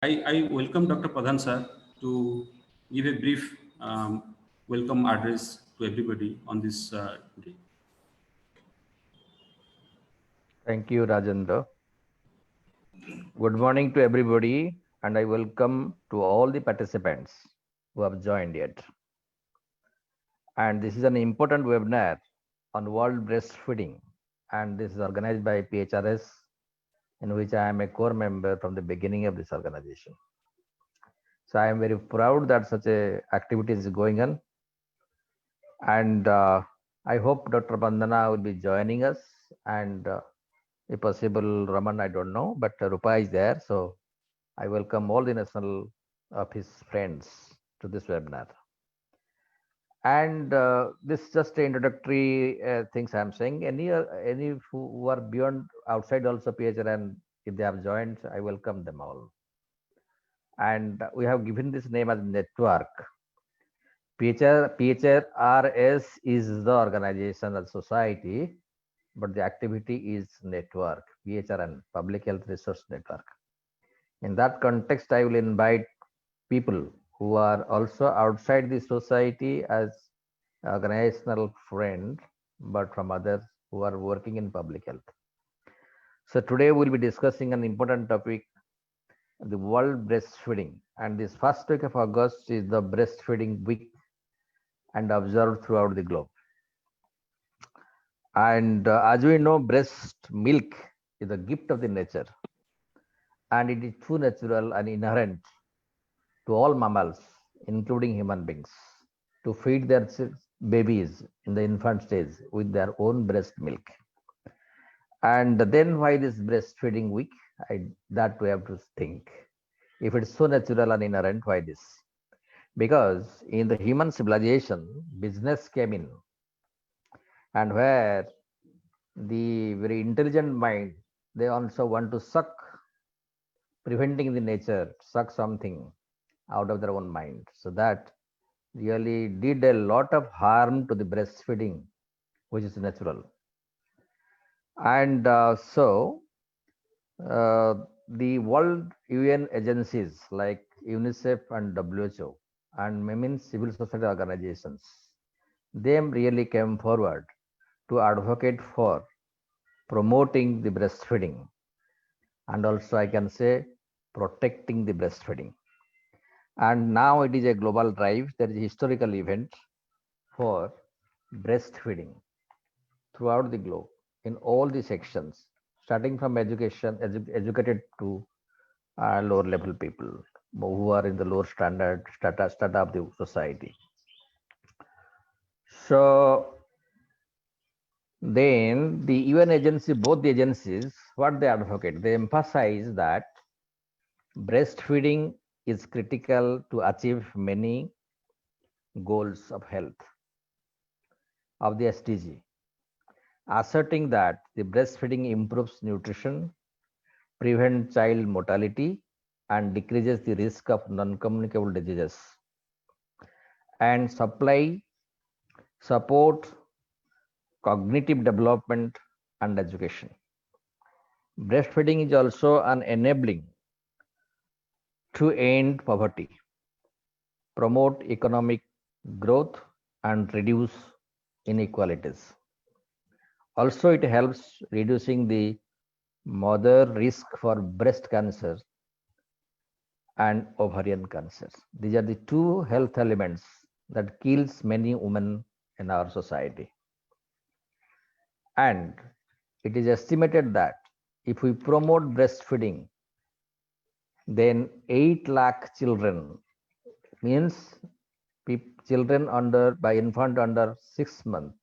I welcome Dr. Pradhan sir to give a brief welcome address to everybody on this day. Thank you, Rajendra. Good morning to everybody, and I welcome to all the participants who have joined yet. And this is an important webinar on world breastfeeding, and this is organized by PHRS, in which I am a core member from the beginning of this organization. So I am very proud that such a activity is going on, and I hope Dr. Bandana will be joining us, and if possible, Raman, I don't know, but Rupa is there, so I welcome all the national of his friends to this webinar. And this just introductory things I'm saying. Any who are beyond outside also PHR, and if they have joined, I welcome them all. And we have given this name as network. PHRS is the organization or society, but the activity is network, PHRN, Public Health Resource Network. In that context, I will invite people who are also outside the society as organizational friend, but from others who are working in public health. So today we'll be discussing an important topic, the world breastfeeding. And this first week of August is the breastfeeding week and observed throughout the globe. And as we know, breast milk is a gift of the nature, and it is too natural and inherent to all mammals, including human beings, to feed their babies in the infant stage with their own breast milk. And then why this breastfeeding week? That we have to think. If it's so natural and inherent, why this? Because in the human civilization, business came in, and where the very intelligent mind, they also want to suck, preventing the nature, suck something out of their own mind. So that really did a lot of harm to the breastfeeding, which is natural. And the World UN agencies like UNICEF and WHO and many civil society organizations, they really came forward to advocate for promoting the breastfeeding, and also I can say protecting the breastfeeding. And now it is a global drive. There is a historical event for breastfeeding throughout the globe in all the sections, starting from education, educated to lower level people who are in the lower strata of the society. So then the UN agency, both the agencies, what they advocate, they emphasize that breastfeeding is critical to achieve many goals of health of the SDG, asserting that the breastfeeding improves nutrition, prevents child mortality, and decreases the risk of non-communicable diseases, and support cognitive development and education. Breastfeeding is also an enabling to end poverty, promote economic growth, and reduce inequalities. Also, it helps reducing the mother risk for breast cancer and ovarian cancers. These are the two health elements that kills many women in our society. And it is estimated that if we promote breastfeeding, then 8 lakh children, means children under by infant under 6 months,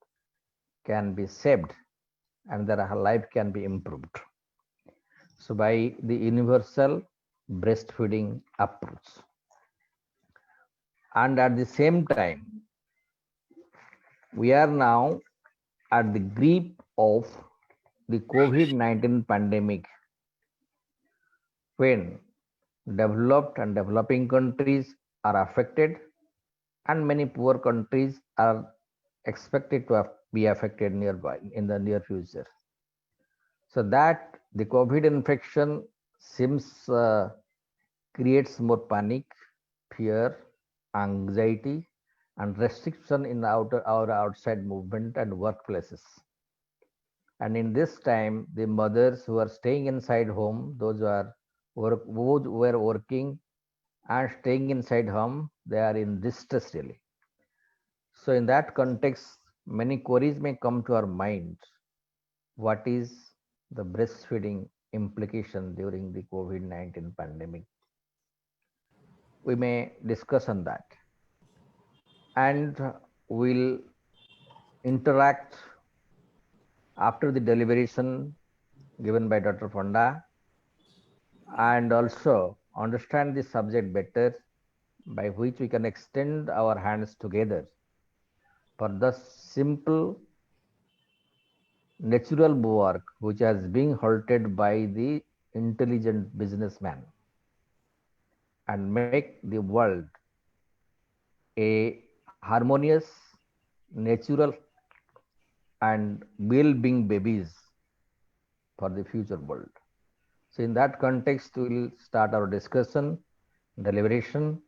can be saved and their life can be improved. So by the universal breastfeeding approach. And at the same time, we are now at the grip of the COVID-19 pandemic, when developed and developing countries are affected and many poor countries are expected to be affected nearby in the near future. So that the COVID infection seems creates more panic, fear, anxiety, and restriction in our outside movement and workplaces. And in this time, the mothers who are staying inside home, those who were working and staying inside home, they are in distress really. So in that context, many queries may come to our mind. What is the breastfeeding implication during the COVID-19 pandemic? We may discuss on that. And we'll interact after the deliberation given by Dr. Fonda and also understand the subject better, by which we can extend our hands together for the simple natural work which has been halted by the intelligent businessman, and make the world a harmonious, natural, and well-being babies for the future world. So in that context, we will start our discussion, deliberation,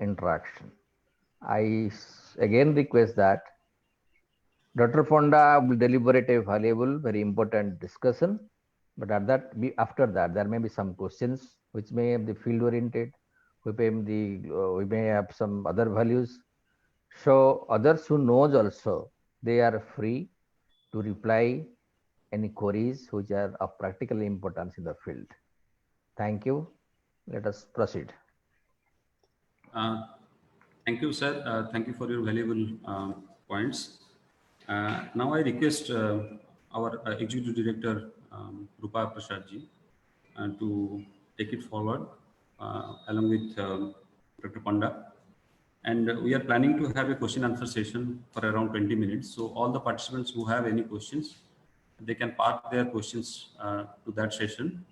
interaction. I again request that Dr. Fonda will deliberate a valuable, very important discussion. But after that, there may be some questions which may be field oriented. We may have some other values. So others who knows also, they are free to reply any queries which are of practical importance in the field. Thank you. Let us proceed. Thank you, sir. Thank you for your valuable points. Now I request our Executive Director, Rupa Prasad ji, to take it forward along with Dr. Panda. And we are planning to have a question answer session for around 20 minutes. So all the participants who have any questions, they can park their questions to that session,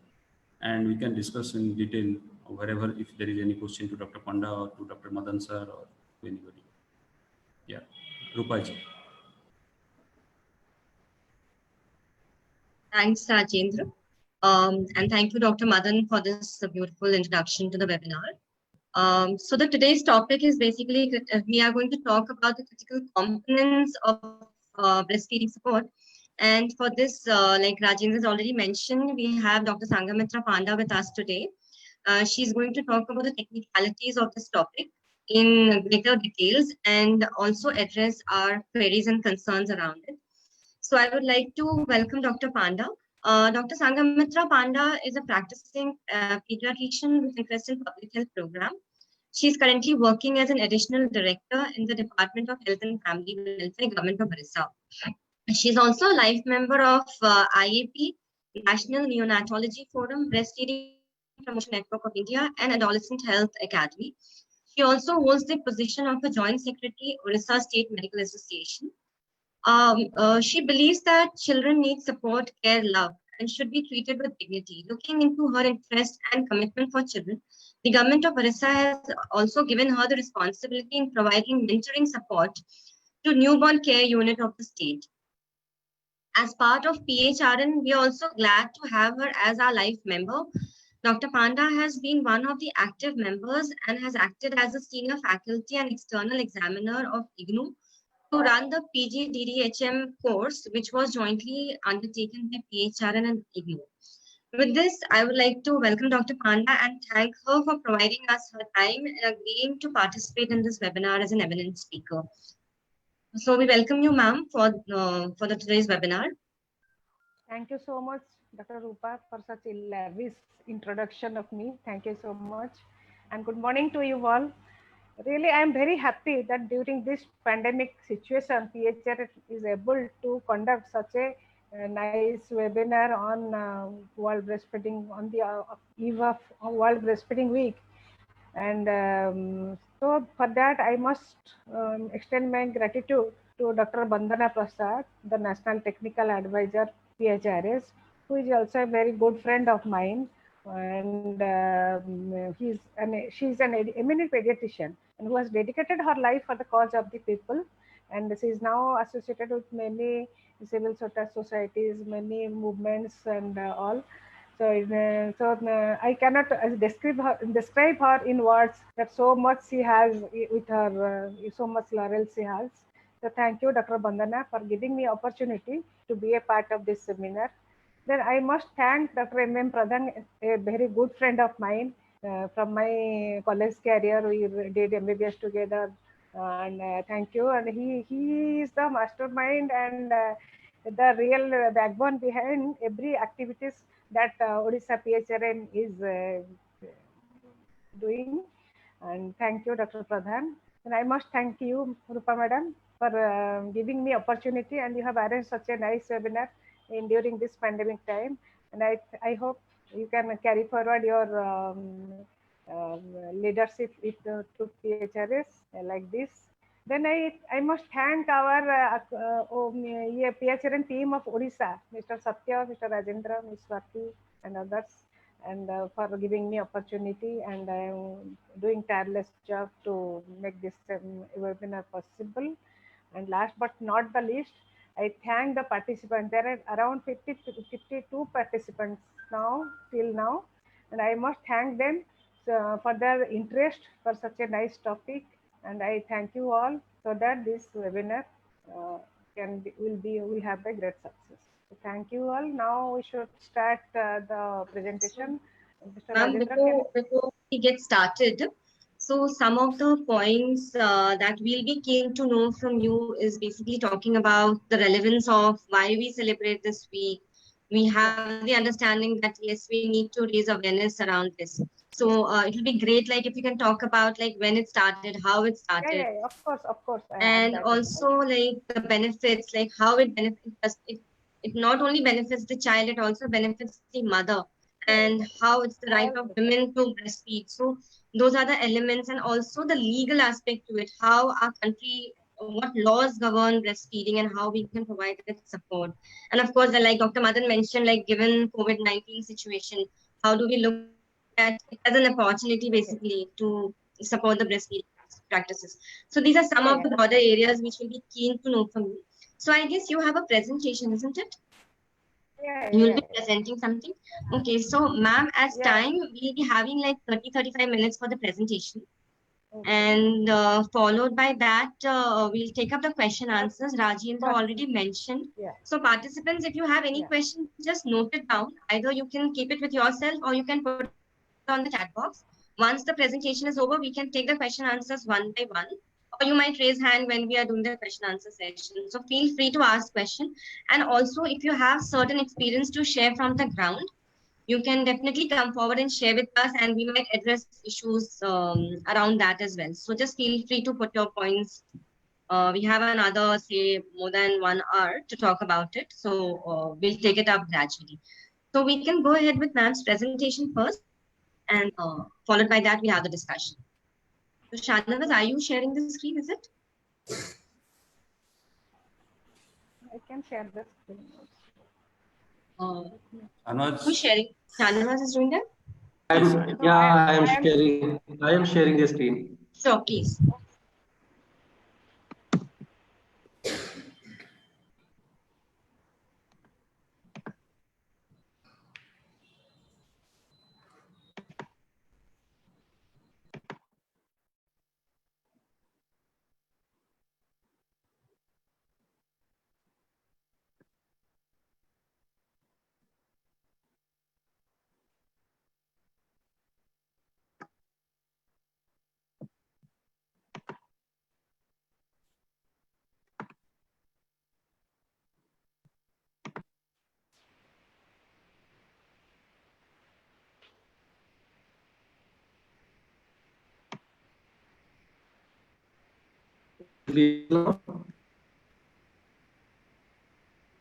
and we can discuss in detail wherever, if there is any question to Dr. Panda or to Dr. Madan sir or to anybody. Yeah, Rupa ji. Thanks, Rajendra. And thank you, Dr. Madan, for this beautiful introduction to the webinar. So today's topic is basically, we are going to talk about the critical components of breastfeeding support. And for this, like Rajendra has already mentioned, we have Dr. Sanghamitra Panda with us today. She's going to talk about the technicalities of this topic in greater details and also address our queries and concerns around it. So I would like to welcome Dr. Panda. Dr. Sanghamitra Panda is a practicing pediatrician with interest in public health program. She is currently working as an additional director in the Department of Health and Family Welfare, Government of Orissa. She is also a life member of IAP, National Neonatology Forum, Breastfeeding Promotion Network of India, and Adolescent Health Academy. She also holds the position of a Joint Secretary, Orissa State Medical Association. She believes that children need support, care, love, and should be treated with dignity. Looking into her interest and commitment for children, the government of Orissa has also given her the responsibility in providing mentoring support to newborn care unit of the state. As part of PHRN, we are also glad to have her as our life member. Dr. Panda has been one of the active members and has acted as a senior faculty and external examiner of IGNOU to run the PGDDHM course, which was jointly undertaken by PHRN and IGNOU. With this, I would like to welcome Dr. Panda and thank her for providing us her time and agreeing to participate in this webinar as an eminent speaker. So we welcome you, ma'am, for today's webinar. Thank you so much, Dr. Rupa, for such a lavish introduction of me. Thank you so much. And good morning to you all. Really, I am very happy that during this pandemic situation, PHR is able to conduct such a nice webinar on World Breastfeeding, on the eve of World Breastfeeding Week. And so for that, I must extend my gratitude to Dr. Bandana Prasad, the National Technical Advisor, PHRS, who is also a very good friend of mine. And she's an eminent pediatrician and who has dedicated her life for the cause of the people. And she is now associated with many civil societies, many movements and all. I cannot describe her in words that so much she has with her, so much laurel she has. So thank you, Dr. Bandana, for giving me opportunity to be a part of this seminar. Then I must thank Dr. M.M. Pradhan, a very good friend of mine from my college career. We did MBBS together, and thank you. And he is the mastermind and the real backbone behind every activities that Odisha PHRN is doing. And thank you, Dr. Pradhan. And I must thank you, Rupa Madam, for giving me opportunity, and you have arranged such a nice webinar during this pandemic time. And I hope you can carry forward your leadership with to PHRS like this. Then I must thank our PHRN team of Odisha, Mr. Satya, Mr. Rajendra, Ms. Swati, and others, and for giving me opportunity, and I am doing tireless job to make this webinar possible. And last but not the least, I thank the participants. There are around 50 to 52 participants now, till now, and I must thank them for their interest for such a nice topic. And I thank you all so that this webinar will have a great success. So thank you all. Now we should start the presentation. Mr. Ma'am, Rajendra, can before we get started, so some of the points that we'll be keen to know from you is basically talking about the relevance of why we celebrate this week. We have the understanding that yes, we need to raise awareness around this. So it will be great, like if you can talk about like when it started, how it started, yeah, of course. and that is also like the benefits, like how it benefits us. It not only benefits the child, it also benefits the mother, and how it's the right of women to breastfeed. So those are the elements, and also the legal aspect to it, how our country, what laws govern breastfeeding and how we can provide that support. And of course, like Dr. Madan mentioned, like given COVID-19 situation, how do we look at it as an opportunity basically to support the breastfeeding practices. So these are some of the broader areas which will be keen to know from you. So I guess you have a presentation, isn't it? You'll be presenting something. Okay, so ma'am, as time, we'll be having like 30-35 minutes for the presentation. And followed by that, we'll take up the question answers. Rajendra already mentioned. So participants, if you have any questions, just note it down. Either you can keep it with yourself or you can put it on the chat box. Once the presentation is over, we can take the question answers one by one. Or you might raise hand when we are doing the question answer session. So feel free to ask question. And also, if you have certain experience to share from the ground, you can definitely come forward and share with us, and we might address issues around that as well. So just feel free to put your points. We have another, say, more than 1 hour to talk about it. So we'll take it up gradually. So we can go ahead with ma'am's presentation first, and followed by that, we have the discussion. So Shanavas, are you sharing the screen, is it? I can share the screen. Who's sharing? Shanavas is doing that? I am sharing the screen. Sure, please.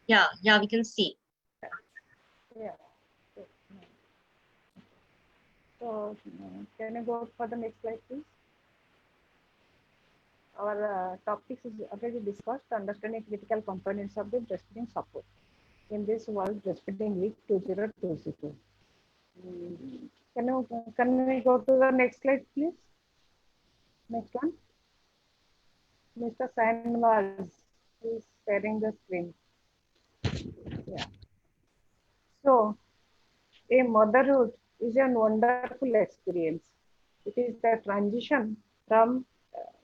Yeah, we can see. So can you go for the next slide, please? Our topics is already discussed, understanding critical components of the breastfeeding support in this World Breastfeeding Week 2022. Can we go to the next slide, please? Next one. Mr. Shanvaz is sharing the screen. Yeah. So a motherhood is a wonderful experience. It is the transition from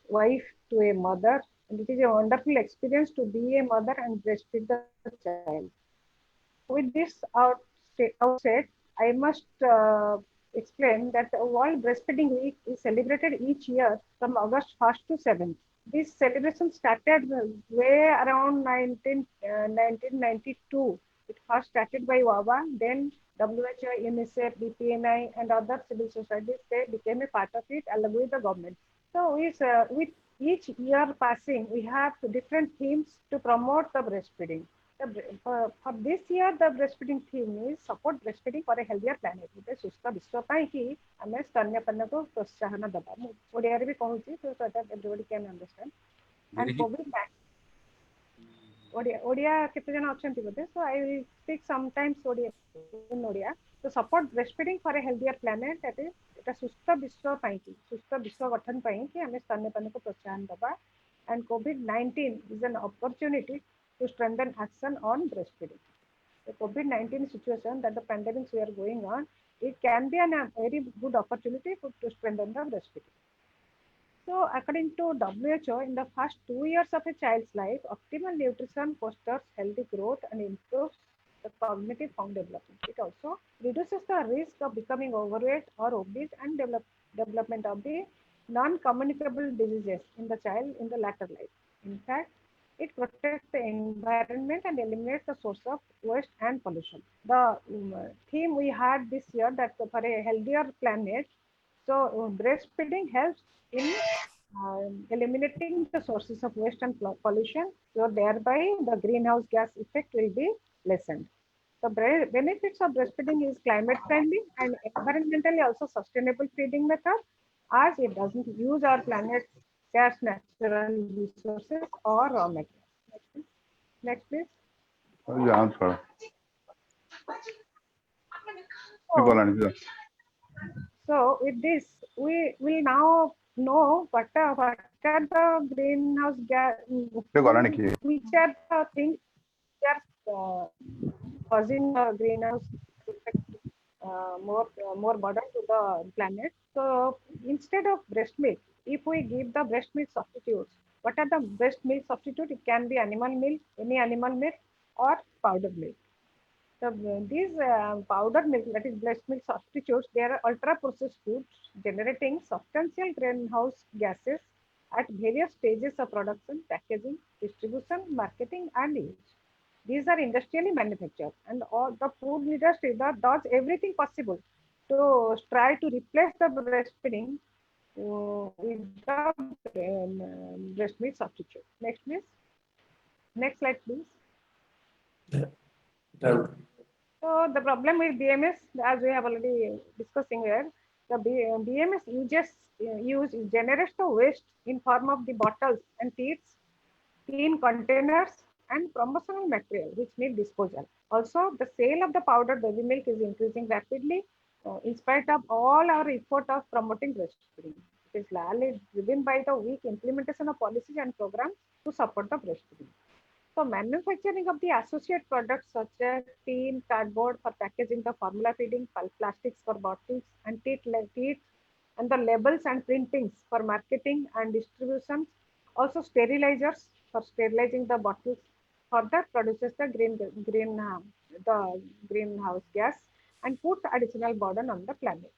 wife to a mother, and it is a wonderful experience to be a mother and breastfeed the child. With this outset, I must explain that the World Breastfeeding Week is celebrated each year from August 1st to 7th. This celebration started way around 1992. It first started by WAWA, then WHO, UNICEF, BPNI, and other civil societies. They became a part of it along with the government. So with each year passing, we have different themes to promote the breastfeeding. For this year, the breastfeeding theme is support breastfeeding for a healthier planet. गोटे सुस्थ विश्व ପାଇଁ କି ଆମେ ସ୍ତନ୍ୟପାନକୁ ପ୍ରୋତ୍ସାହନ ଦେବା। ମୁଁ ଓଡ଼ିଆରେ ବି କହୁଛି so that everybody can understand. And COVID Odia କେତେ ଜଣ ଅଛନ୍ତି ବୋଧେ? So I will speak sometimes in Odia. So support breastfeeding for a healthier planet, that is এটা ସୁସ୍ଥ ବିଶ୍ୱ ପାଇଁ କି ସୁସ୍ଥ ବିଶ୍ୱ ଗଠନ ପାଇଁ କି ଆମେ ସ୍ତନ୍ୟପାନକୁ ପ୍ରୋତ୍ସାହନ ଦେବା। And COVID-19 is an opportunity to strengthen action on breastfeeding. The COVID-19 situation, that the pandemics we are going on, it can be a very good opportunity to strengthen the breastfeeding. So according to WHO, in the first 2 years of a child's life, optimal nutrition fosters healthy growth and improves the cognitive development. It also reduces the risk of becoming overweight or obese and development of the non-communicable diseases in the child in the latter life. In fact, it protects the environment and eliminates the source of waste and pollution. The theme we had this year, that for a healthier planet, so breastfeeding helps in eliminating the sources of waste and pollution, so thereby the greenhouse gas effect will be lessened. The benefits of breastfeeding is climate friendly and environmentally also sustainable feeding method, as it doesn't use our planet's scarce natural resources or raw materials. Next, please. So with this, we will now know what are the greenhouse gas, which are the things that are causing the greenhouse effect, more burden to the planet. So instead of breast milk, if we give the breast milk substitutes, what are the breast milk substitute? It can be animal milk, any animal milk, or powdered milk. So these powdered milk, that is breast milk substitutes, they are ultra processed foods generating substantial greenhouse gases at various stages of production, packaging, distribution, marketing, and use. These are industrially manufactured, and all the food industry that does everything possible to try to replace the breastfeeding with the breast milk substitute. Next, please. Next slide, please. So the problem with BMS, as we have already discussing here, the BMS generates the waste in form of the bottles and teats, clean containers, and promotional material which need disposal. Also, the sale of the powdered baby milk is increasing rapidly in spite of all our effort of promoting breastfeeding. It is largely driven by the weak implementation of policies and programs to support the breastfeeding. So manufacturing of the associate products such as tin, cardboard for packaging the formula feeding, plastics for bottles, and teats, and the labels and printings for marketing and distribution. Also sterilizers for sterilizing the bottles further produces the greenhouse gas and puts additional burden on the planet.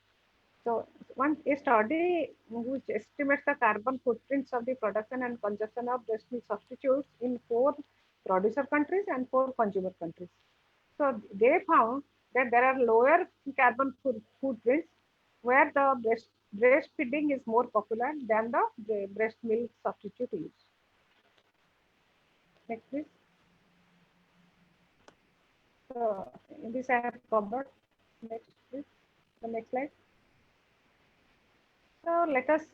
So a study which estimates the carbon footprints of the production and consumption of breast milk substitutes in 4 producer countries and 4 consumer countries. So they found that there are lower carbon footprints where the breastfeeding is more popular than the breast milk substitute use. Next, please. So this I have covered. Next, please. The next slide. So let us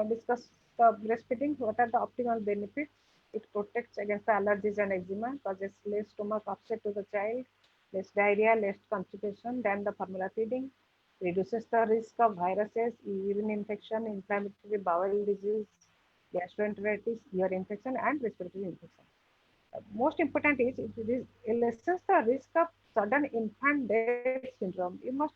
discuss the breastfeeding. What are the optimal benefits? It protects against the allergies and eczema, causes less stomach upset to the child, less diarrhea, less constipation than the formula feeding, reduces the risk of viruses, urine infection, inflammatory bowel disease, gastroenteritis, ear infection, and respiratory infection. Most important is it lessens the risk of sudden infant death syndrome. You must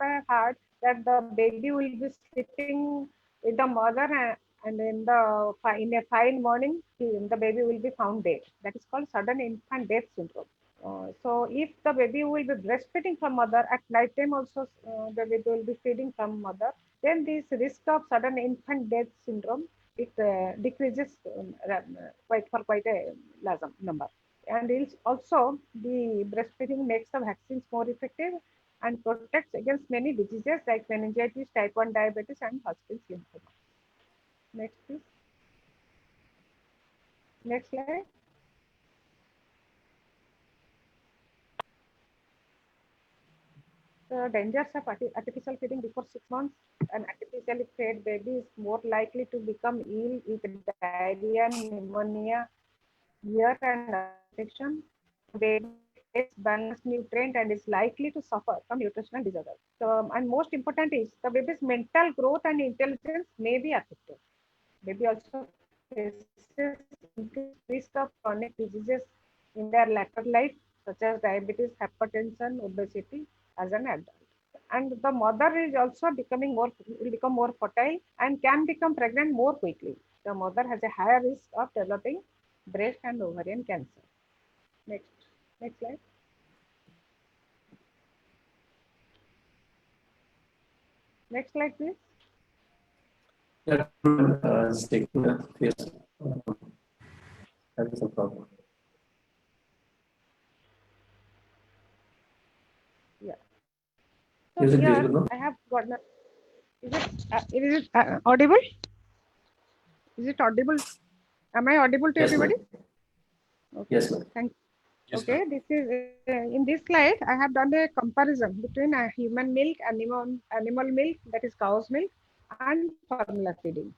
have heard that the baby will be sleeping with the mother, and in a fine morning, the baby will be found dead. That is called sudden infant death syndrome. So if the baby will be breastfeeding from mother at night time also, the baby will be feeding from mother, then this risk of sudden infant death syndrome, it decreases quite a large number. And it's also the breastfeeding makes the vaccines more effective and protects against many diseases like meningitis, type 1 diabetes, and Hodgkin's lymphoma. Next, please. Next slide. The dangers of artificial feeding before 6 months. An artificially fed baby is more likely to become ill with diarrhea, pneumonia, ear and infection. Baby takes balanced nutrient and is likely to suffer from nutritional disorders. So, and most important is the baby's mental growth and intelligence may be affected. Baby also faces increased risk of chronic diseases in their later life, such as diabetes, hypertension, obesity as an adult. And the mother is also will become more fertile and can become pregnant more quickly. The mother has a higher risk of developing breast and ovarian cancer. Next slide. Next slide, please. Yeah, it's taking a face. That is a problem. Yeah. So Is it here visible now? I have got. Is it audible? Is it audible? Am I audible to Yes, everybody? ma'am. Okay. Yes, ma'am. Thank. Yes, Okay. This is in this slide. I have done a comparison between human milk, animal milk, that is cow's milk, and formula feeding.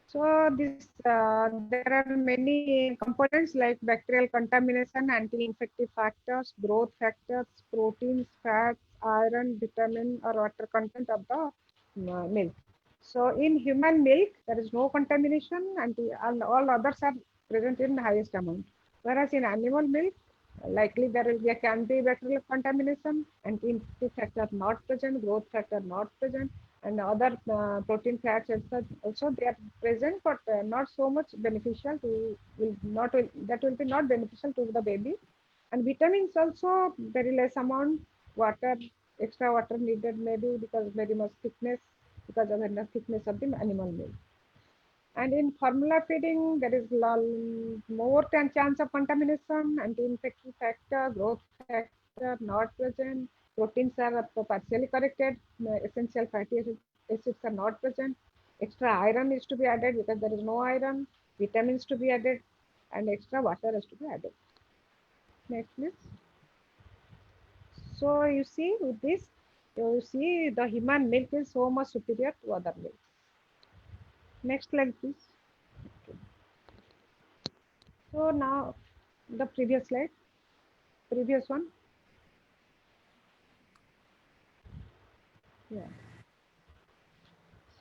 So there are many components like bacterial contamination, anti-infective factors, growth factors, proteins, fats, iron, vitamin, or water content of the milk. So in human milk, there is no contamination, and all others are present in highest amount. Whereas in animal milk, likely there can be bacterial contamination, anti-infective factor not present, growth factor not present, and other protein fats also they are present, but not so much beneficial to that will be not beneficial to the baby. And vitamins also very less amount, water, extra water needed maybe because very much thickness, because of the thickness of the animal milk. And in formula feeding, there is more chance of contamination, anti-infective factor, growth factor not present, proteins are partially corrected, essential fatty acids are not present, extra iron is to be added because there is no iron, vitamins to be added, and extra water is to be added. Next, please. So you see with this, you see the human milk is so much superior to other milk. Next slide, please. So now the previous one. Yeah.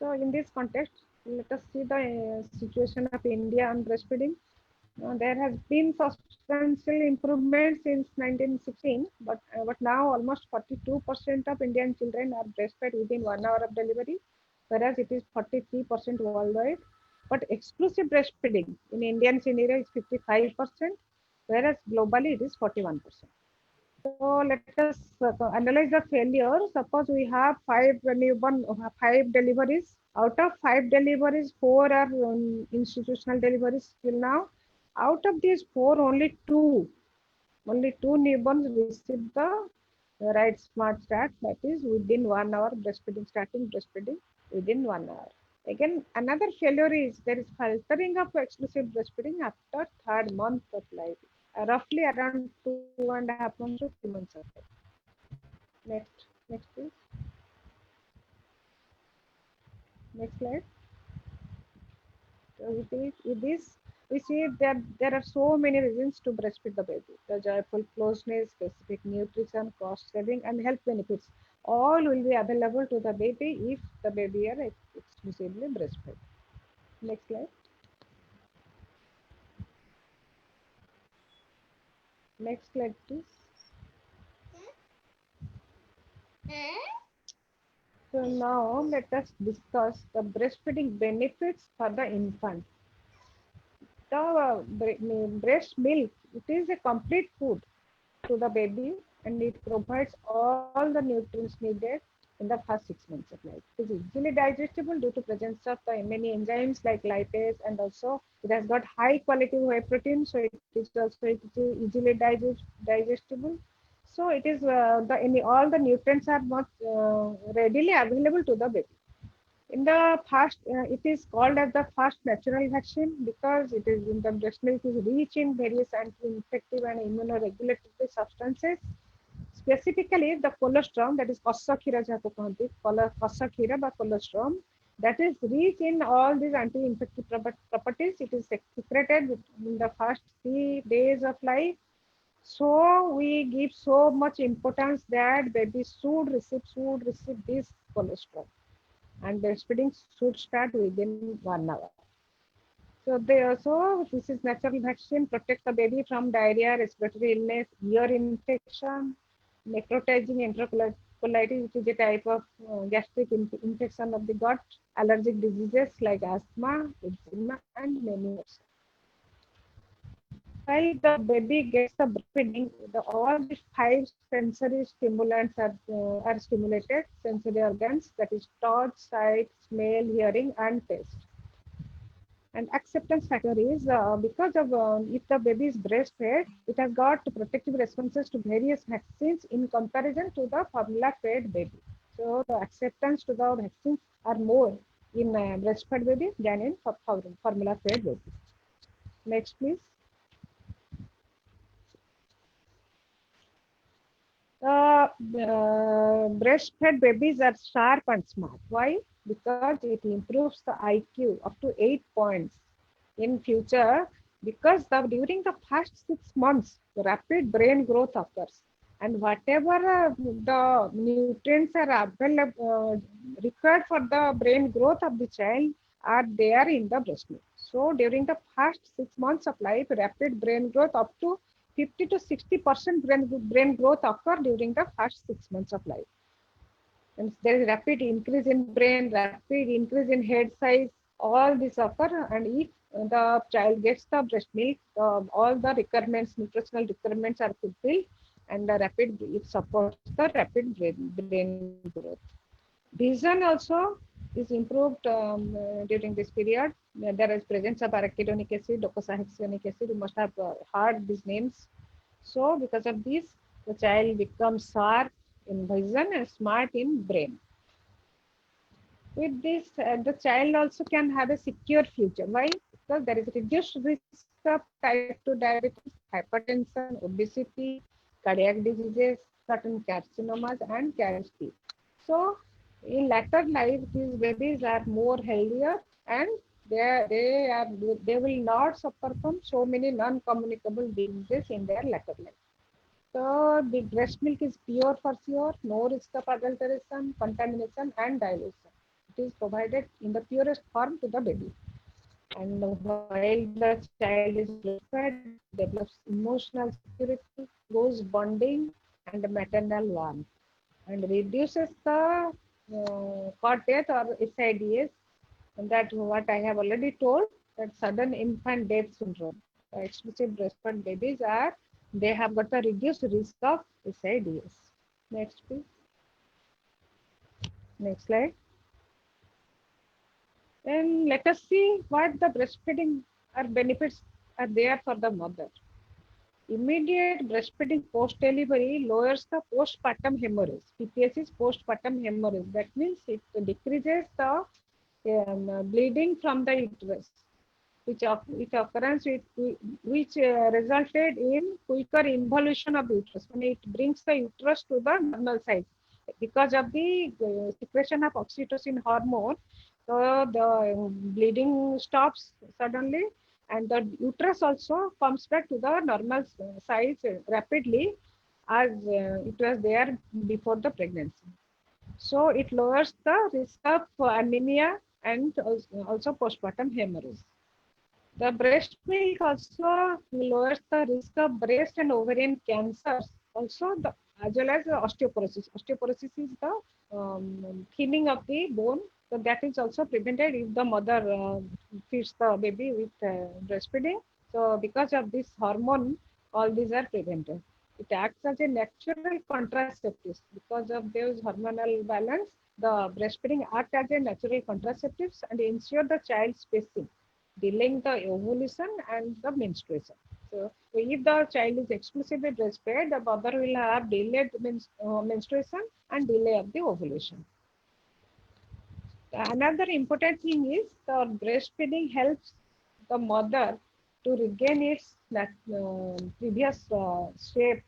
So in this context, let us see the situation of India on breastfeeding. There has been substantial improvement since 1916, but now almost 42% of Indian children are breastfed within 1 hour of delivery, whereas it is 43% worldwide. But exclusive breastfeeding in Indian scenario is 55%, whereas globally it is 41%. So let us analyze the failure. Suppose we have five deliveries. Out of five deliveries, four are institutional deliveries till now. Out of these four, only two newborns received the right smart start, that is within 1 hour starting breastfeeding within 1 hour. Again, another failure is there is faltering of exclusive breastfeeding after third month of life, roughly around 2.5 months to 3 months of life. Next, please. Next slide. So with this, we see that there are so many reasons to breastfeed the baby. The joyful closeness, specific nutrition, cost saving, and health benefits all will be available to the baby if the baby are exclusively breastfed. Next slide. Next slide, please. So now let us discuss the breastfeeding benefits for the infant. The breast milk, it is a complete food to the baby and it provides all the nutrients needed in the first 6 months of life. It is easily digestible due to presence of many enzymes like lipase, and also it has got high quality whey protein, so it is easily digestible. So it is all the nutrients are not readily available to the baby. In the first, it is called as the first natural vaccine because it is in the breast milk is rich in various anti-infective and immunoregulatory substances. Specifically, the colostrum, that is Kosakhira jahaku kahanti, Kosakhira by colostrum, that is rich in all these anti-infective properties. It is secreted in the first 3 days of life. So we give so much importance that baby should receive this colostrum, and breastfeeding should start within 1 hour. So this is natural vaccine, protect the baby from diarrhea, respiratory illness, ear infection, necrotizing enterocolitis, which is a type of gastric infection of the gut, allergic diseases like asthma, eczema, and many more. While the baby gets the breastfeeding, all these 5 sensory stimulants are stimulated, sensory organs, that is touch, sight, smell, hearing, and taste. And acceptance factor is because of if the baby is breastfed, it has got protective responses to various vaccines in comparison to the formula fed baby. So the acceptance to the vaccines are more in breastfed baby than in formula fed baby. Next, please. Breastfed babies are sharp and smart. Why? Because it improves the IQ up to 8 points in future, because during the first 6 months, rapid brain growth occurs. And whatever the nutrients are available, required for the brain growth of the child are there in the breast milk. So during the first 6 months of life, rapid brain growth up to 50 to 60% brain growth occur during the first 6 months of life. And there is rapid increase in brain, rapid increase in head size, all this occur. And if the child gets the breast milk, all the requirements, nutritional requirements are fulfilled, and it supports the rapid brain growth. Vision also is improved during this period. There is presence of arachidonic acid, docosahexaenic acid. You must have heard these names. So because of this, the child becomes sharp in vision and smart in brain. With this, the child also can have a secure future. Why? Because there is reduced risk of type 2 diabetes, hypertension, obesity, cardiac diseases, certain carcinomas, and cancer. So in later life, these babies are more healthier, and they will not suffer from so many non-communicable diseases in their later life. So the breast milk is pure for sure, no risk of adulteration, contamination, and dilution. It is provided in the purest form to the baby. And while the child is breastfed, develops emotional security, close bonding, and maternal warmth, and reduces the cot death or SIDS, and that what I have already told, that sudden infant death syndrome. Exclusive breastfed babies they have got a reduced risk of SIDS. Next, please. Next slide. Then let us see what the breastfeeding benefits are there for the mother. Immediate breastfeeding post-delivery lowers the postpartum hemorrhage. PPH is postpartum hemorrhage. That means it decreases the bleeding from the uterus, which occurrence which resulted in quicker involution of uterus. When it brings the uterus to the normal size because of the secretion of oxytocin hormone, so the bleeding stops suddenly, and the uterus also comes back to the normal size rapidly as it was there before the pregnancy. So it lowers the risk of anemia and also postpartum hemorrhage. The breast milk also lowers the risk of breast and ovarian cancers. Also, as well as osteoporosis. Osteoporosis is the thinning of the bone. So that is also prevented if the mother feeds the baby with breastfeeding. So because of this hormone, all these are prevented. It acts as a natural contraceptive because of those hormonal balance. The breastfeeding act as a natural contraceptives and ensure the child's spacing, delaying the ovulation and the menstruation. So if the child is exclusively breastfed, the mother will have delayed menstruation and delay of the ovulation. Another important thing is the breastfeeding helps the mother to regain its previous shape.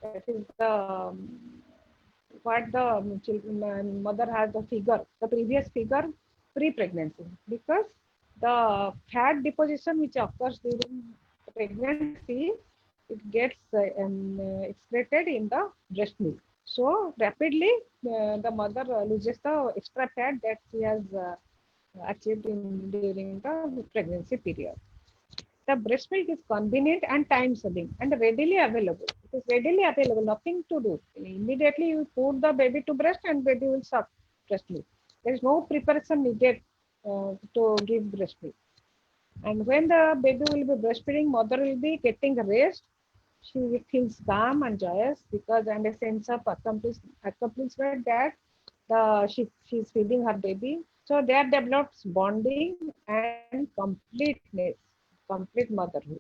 That is the what the mother has the figure, the previous figure pre-pregnancy, because the fat deposition which occurs during pregnancy, it gets excreted in the breast milk. So rapidly, the mother loses the extra fat that she has achieved during the pregnancy period. The breast milk is convenient and time saving and readily available. It is readily available, nothing to do. Immediately you put the baby to breast and baby will suck breast milk. There is no preparation needed to give breast milk. And when the baby will be breastfeeding, mother will be getting rest. She feels calm and joyous because and a sense of accomplishment that she's feeding her baby. So there develops bonding and complete motherhood.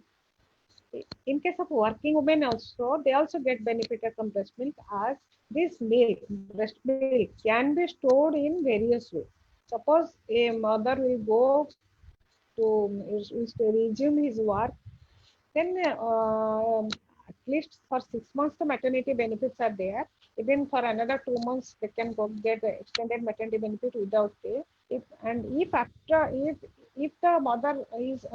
In case of working women also, they also get benefited from breast milk as this milk, breast milk can be stored in various ways. Suppose a mother will go to resume his work, then at least for 6 months the maternity benefits are there. Even for another 2 months they can go get extended maternity benefit without pay. If the mother is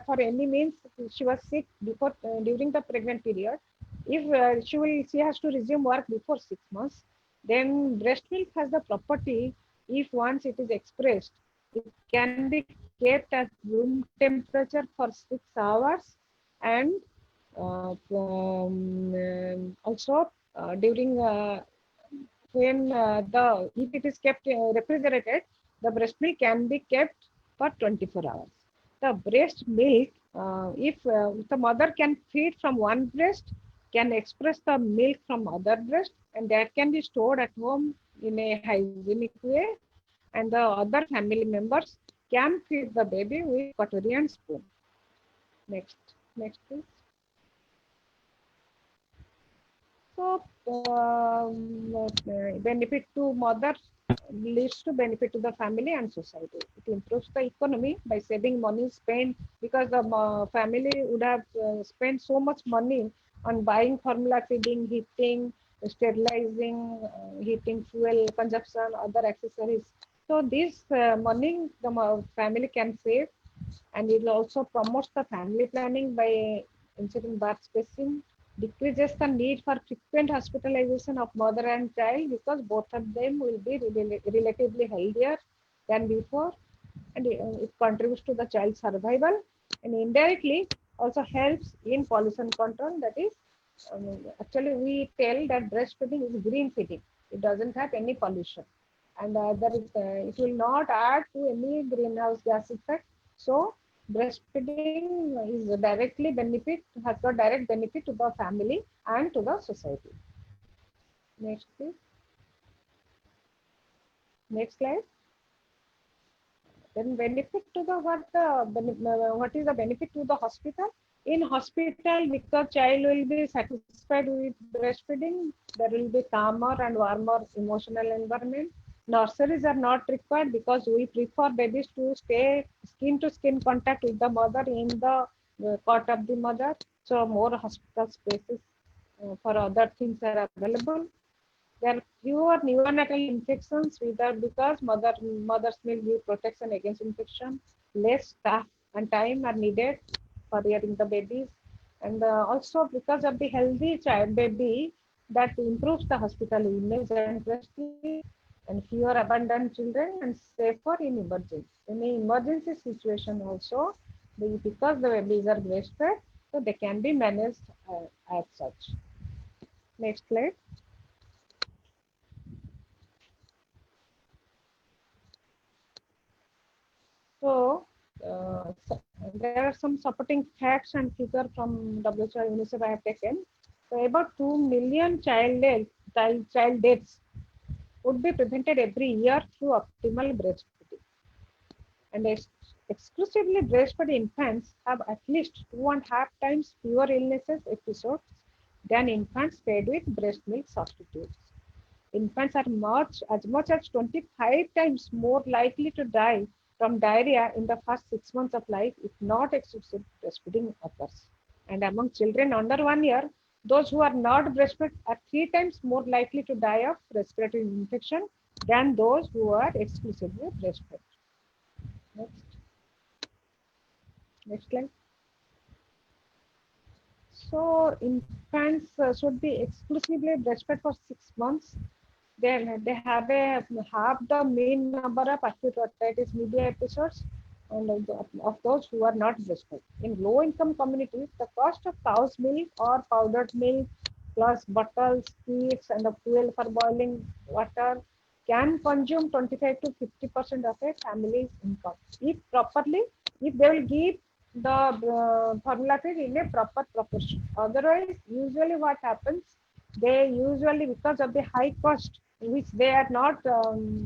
for any means she was sick before during the pregnant period, if she has to resume work before 6 months, then breast milk has the property, if once it is expressed, it can be kept at room temperature for 6 hours, and also during when the if it is kept refrigerated, the breast milk can be kept for 24 hours. The breast milk, if the mother can feed from one breast, can express the milk from other breast, and that can be stored at home in a hygienic way, and the other family members can feed the baby with cutlery and spoon. Next please. So benefit to mother leads to benefit to the family and society. It improves the economy by saving money spent, because the family would have spent so much money on buying formula feeding, heating, sterilizing, heating, fuel consumption, other accessories. So this money the family can save, and it also promotes the family planning by ensuring birth spacing, decreases the need for frequent hospitalization of mother and child because both of them will be relatively healthier than before, and it contributes to the child survival, and indirectly also helps in pollution control. That is, actually we tell that breastfeeding is green feeding. It doesn't have any pollution, and it will not add to any greenhouse gas effect. So breastfeeding has got direct benefit to the family and to the society. Next, please. Next slide. Then benefit to the what is the benefit to the hospital? In hospital, because child will be satisfied with breastfeeding, there will be calmer and warmer emotional environment. Nurseries are not required because we prefer babies to stay skin to skin contact with the mother in the cot of the mother. So more hospital spaces for other things are available. There are fewer neonatal infections because mother's milk gives protection against infection. Less staff and time are needed for rearing the babies, and also because of the healthy child baby, that improves the hospital image and prestige, and fewer abandoned children, and safer in emergency. In the emergency situation also, because the babies are breastfed, so they can be managed as such. Next slide. So, there are some supporting facts and figures from WHO and UNICEF I have taken. So, about 2 million child deaths would be prevented every year through optimal breastfeeding. And exclusively breastfed infants have at least 2.5 times fewer illnesses episodes than infants fed with breast milk substitutes. Infants are as much as 25 times more likely to die from diarrhea in the first 6 months of life if not exclusive breastfeeding occurs. And among children under 1 year, those who are not breastfed are 3 times more likely to die of respiratory infection than those who are exclusively breastfed. Next. Next slide. So infants should be exclusively breastfed for 6 months. They have half the mean number of acute otitis media episodes and of those who are not breastfed. In low-income communities, the cost of cow's milk or powdered milk plus bottles, kits, and the fuel for boiling water can consume 25 to 50% of a family's income. If they will give the formula feed in a proper proportion. Otherwise, usually what happens, they usually, because of the high cost which they are not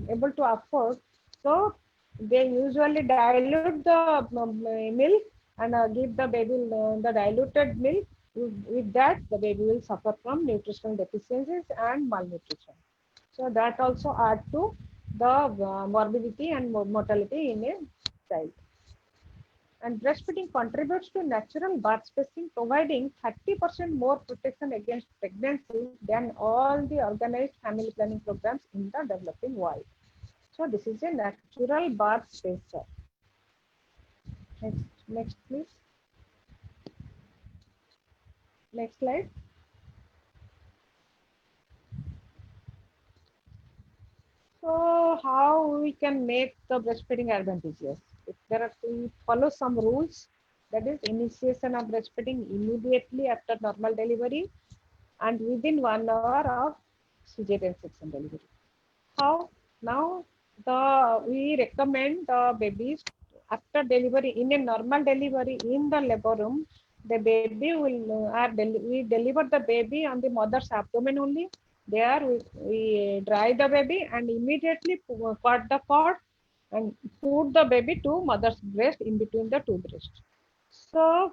able to afford, so they usually dilute the milk and give the baby the diluted milk. With that, the baby will suffer from nutritional deficiencies and malnutrition. So that also add to the morbidity and mortality in a child. And breastfeeding contributes to natural birth spacing, providing 30% more protection against pregnancy than all the organized family planning programs in the developing world. So this is a natural birth spacer. Next, please. Next slide. So how we can make the breastfeeding advantageous? If there are to follow some rules, that is initiation of breastfeeding immediately after normal delivery and within 1 hour of cesarean section delivery. How? Now we recommend the babies after delivery in a normal delivery in the labor room. The baby will we deliver the baby on the mother's abdomen only. There we dry the baby and immediately cut the cord and put the baby to mother's breast in between the two breasts. So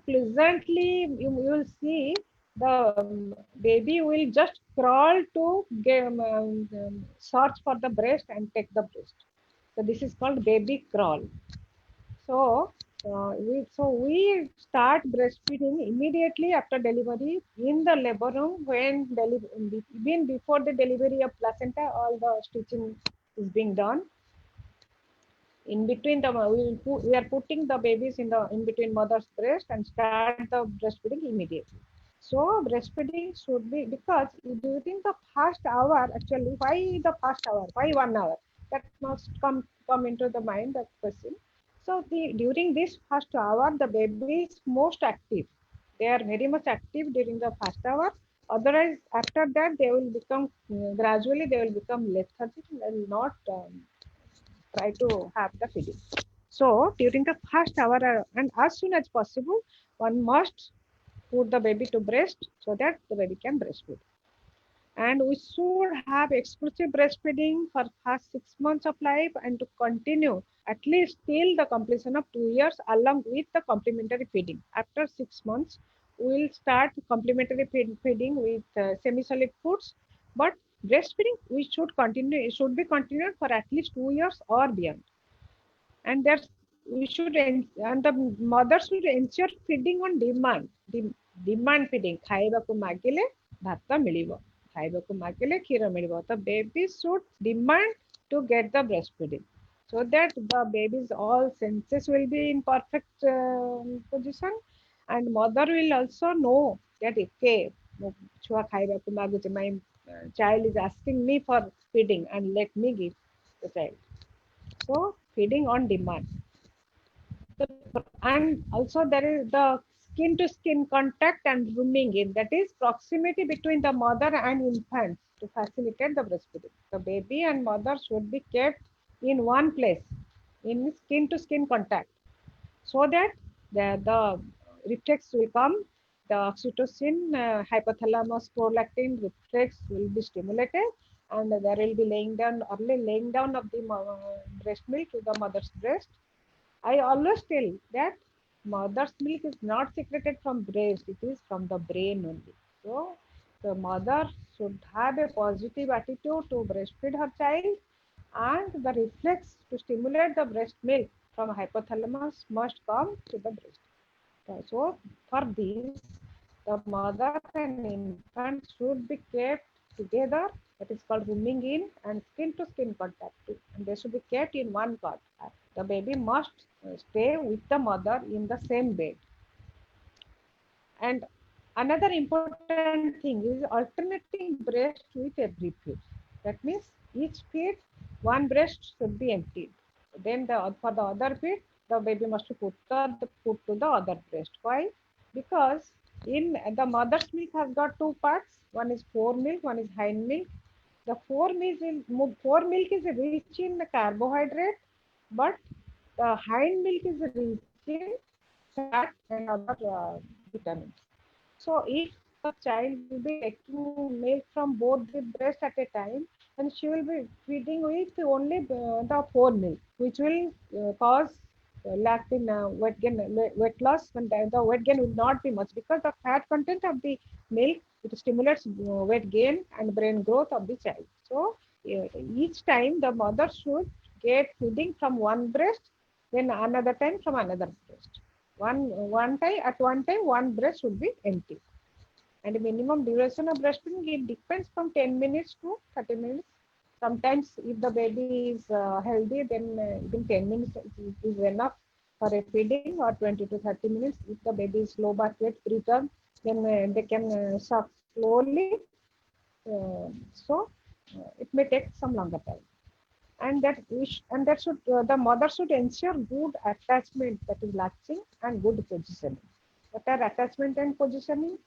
pleasantly you will see the baby will just crawl to search for the breast and take the breast. So this is called baby crawl. So we start breastfeeding immediately after delivery in the labor room when even before the delivery of placenta, all the stitching is being done. In between we are putting the babies in between mother's breast and start the breastfeeding immediately. So breastfeeding should be, because during the first hour, actually, why the first hour? Why 1 hour? That must come into the mind, that question. So during this first hour, the baby is most active. They are very much active during the first hour. Otherwise, after that, they will become gradually they will become lethargic and will not try to have the feeding. So during the first hour and as soon as possible, one must put the baby to breast so that the baby can breastfeed. And we should have exclusive breastfeeding for first 6 months of life and to continue at least till the completion of 2 years along with the complementary feeding. After 6 months, we will start complementary feeding with semi-solid foods, but breastfeeding it should be continued for at least 2 years or beyond. And the mother should ensure feeding on demand. Demand feeding. ଖାଇବାକୁ ମାଗିଲେ ଭାତ ମିଳିବ. ଖାଇବାକୁ ମାଗିଲେ କ୍ଷୀର ମିଳିବ. The baby should demand to get the breastfeeding, so that the baby's all senses will be in perfect position, and mother will also know that okay, ଛୁଆ ଖାଇବାକୁ ମାଗୁଛି, my child is asking me for feeding and let me give the child. So feeding on demand. And also there is the skin to skin contact and rooming in, that is proximity between the mother and infant to facilitate the breastfeeding. The baby and mother should be kept in one place in skin to skin contact, so that the reflex will come, the oxytocin, hypothalamus, prolactin reflex will be stimulated, and there will be early laying down of the breast milk to the mother's breast. I always tell that mother's milk is not secreted from breast, it is from the brain only. So the mother should have a positive attitude to breastfeed her child, and the reflex to stimulate the breast milk from hypothalamus must come to the breast. So for this, the mother and infant should be kept together. That is called rooming in and skin to skin contact. And they should be kept in one cot. The baby must stay with the mother in the same bed. And another important thing is alternating breast with every feed. That means each feed, one breast should be emptied. Then for the other feed, the baby must put to the other breast. Why? Because in the mother's milk has got two parts. One is foremilk, one is hind milk. The foremilk is rich in carbohydrate, but the hind milk is rich in fat and other vitamins. So if the child will be taking milk from both the breast at a time, and she will be feeding with only the foremilk, which will cause lack in weight loss, and the weight gain will not be much, because the fat content of the milk, it stimulates weight gain and brain growth of the child. So each time the mother should get feeding from one breast, then another time from another breast. One time at one time one breast should be empty. And the minimum duration of breastfeeding, it depends from 10 minutes to 30 minutes. Sometimes if the baby is healthy, then even 10 minutes is enough for a feeding, or 20 to 30 minutes. If the baby is low birth weight, preterm, then they can suck slowly. So it may take some longer time. And that should the mother should ensure good attachment, that is latching, and good positioning. What are attachment and positioning?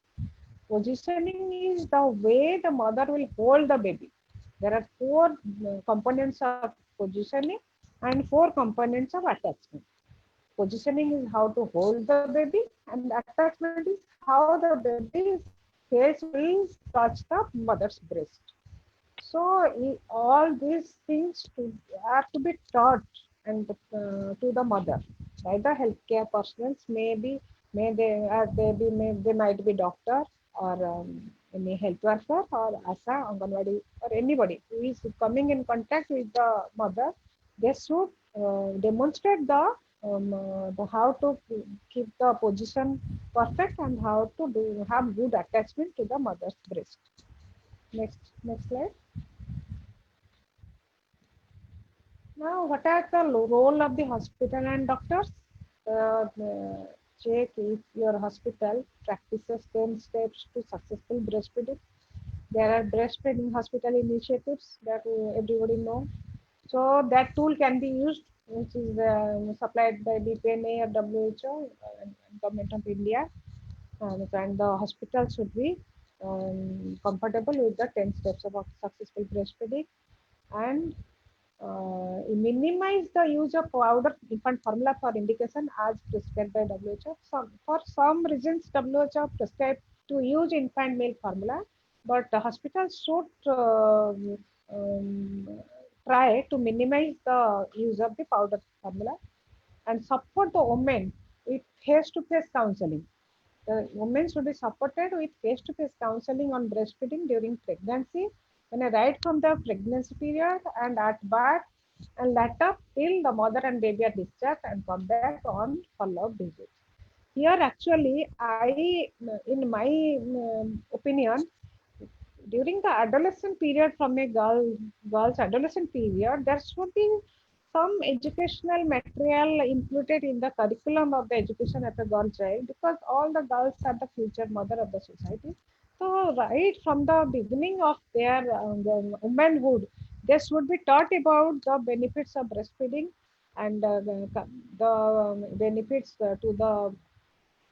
Positioning is the way the mother will hold the baby. There are four components of positioning and four components of attachment. Positioning is how to hold the baby, and attachment is how the baby's face will touch the mother's breast. So all these things have to be taught and to the mother by the healthcare personnel. They might be doctor, or any health worker, or ASA, Anganwadi, or anybody who is coming in contact with the mother. They should demonstrate the how to keep the position perfect, and how to have good attachment to the mother's breast. Next slide. Now, what are the role of the hospital and doctors? Check if your hospital practices 10 steps to successful breastfeeding. There are breastfeeding hospital initiatives that everybody know. So that tool can be used, which is supplied by DPNA or WHO and Government of India. And the hospital should be comfortable with the 10 steps of successful breastfeeding, and minimize the use of powder infant formula for indication as prescribed by WHO. For some reasons, WHO prescribed to use infant milk formula, but the hospitals should try to minimize the use of the powder formula, and support the women with face-to-face counseling. The women should be supported with face-to-face counseling on breastfeeding during pregnancy, and right from the pregnancy period and at birth, and later till the mother and baby are discharged and come back on follow-up visits. Here, actually, in my opinion, during the adolescent period, from a girl's adolescent period, there should be some educational material included in the curriculum of the education of a girl child, because all the girls are the future mother of the society. So right from the beginning of their womanhood, they should be taught about the benefits of breastfeeding, and the benefits to the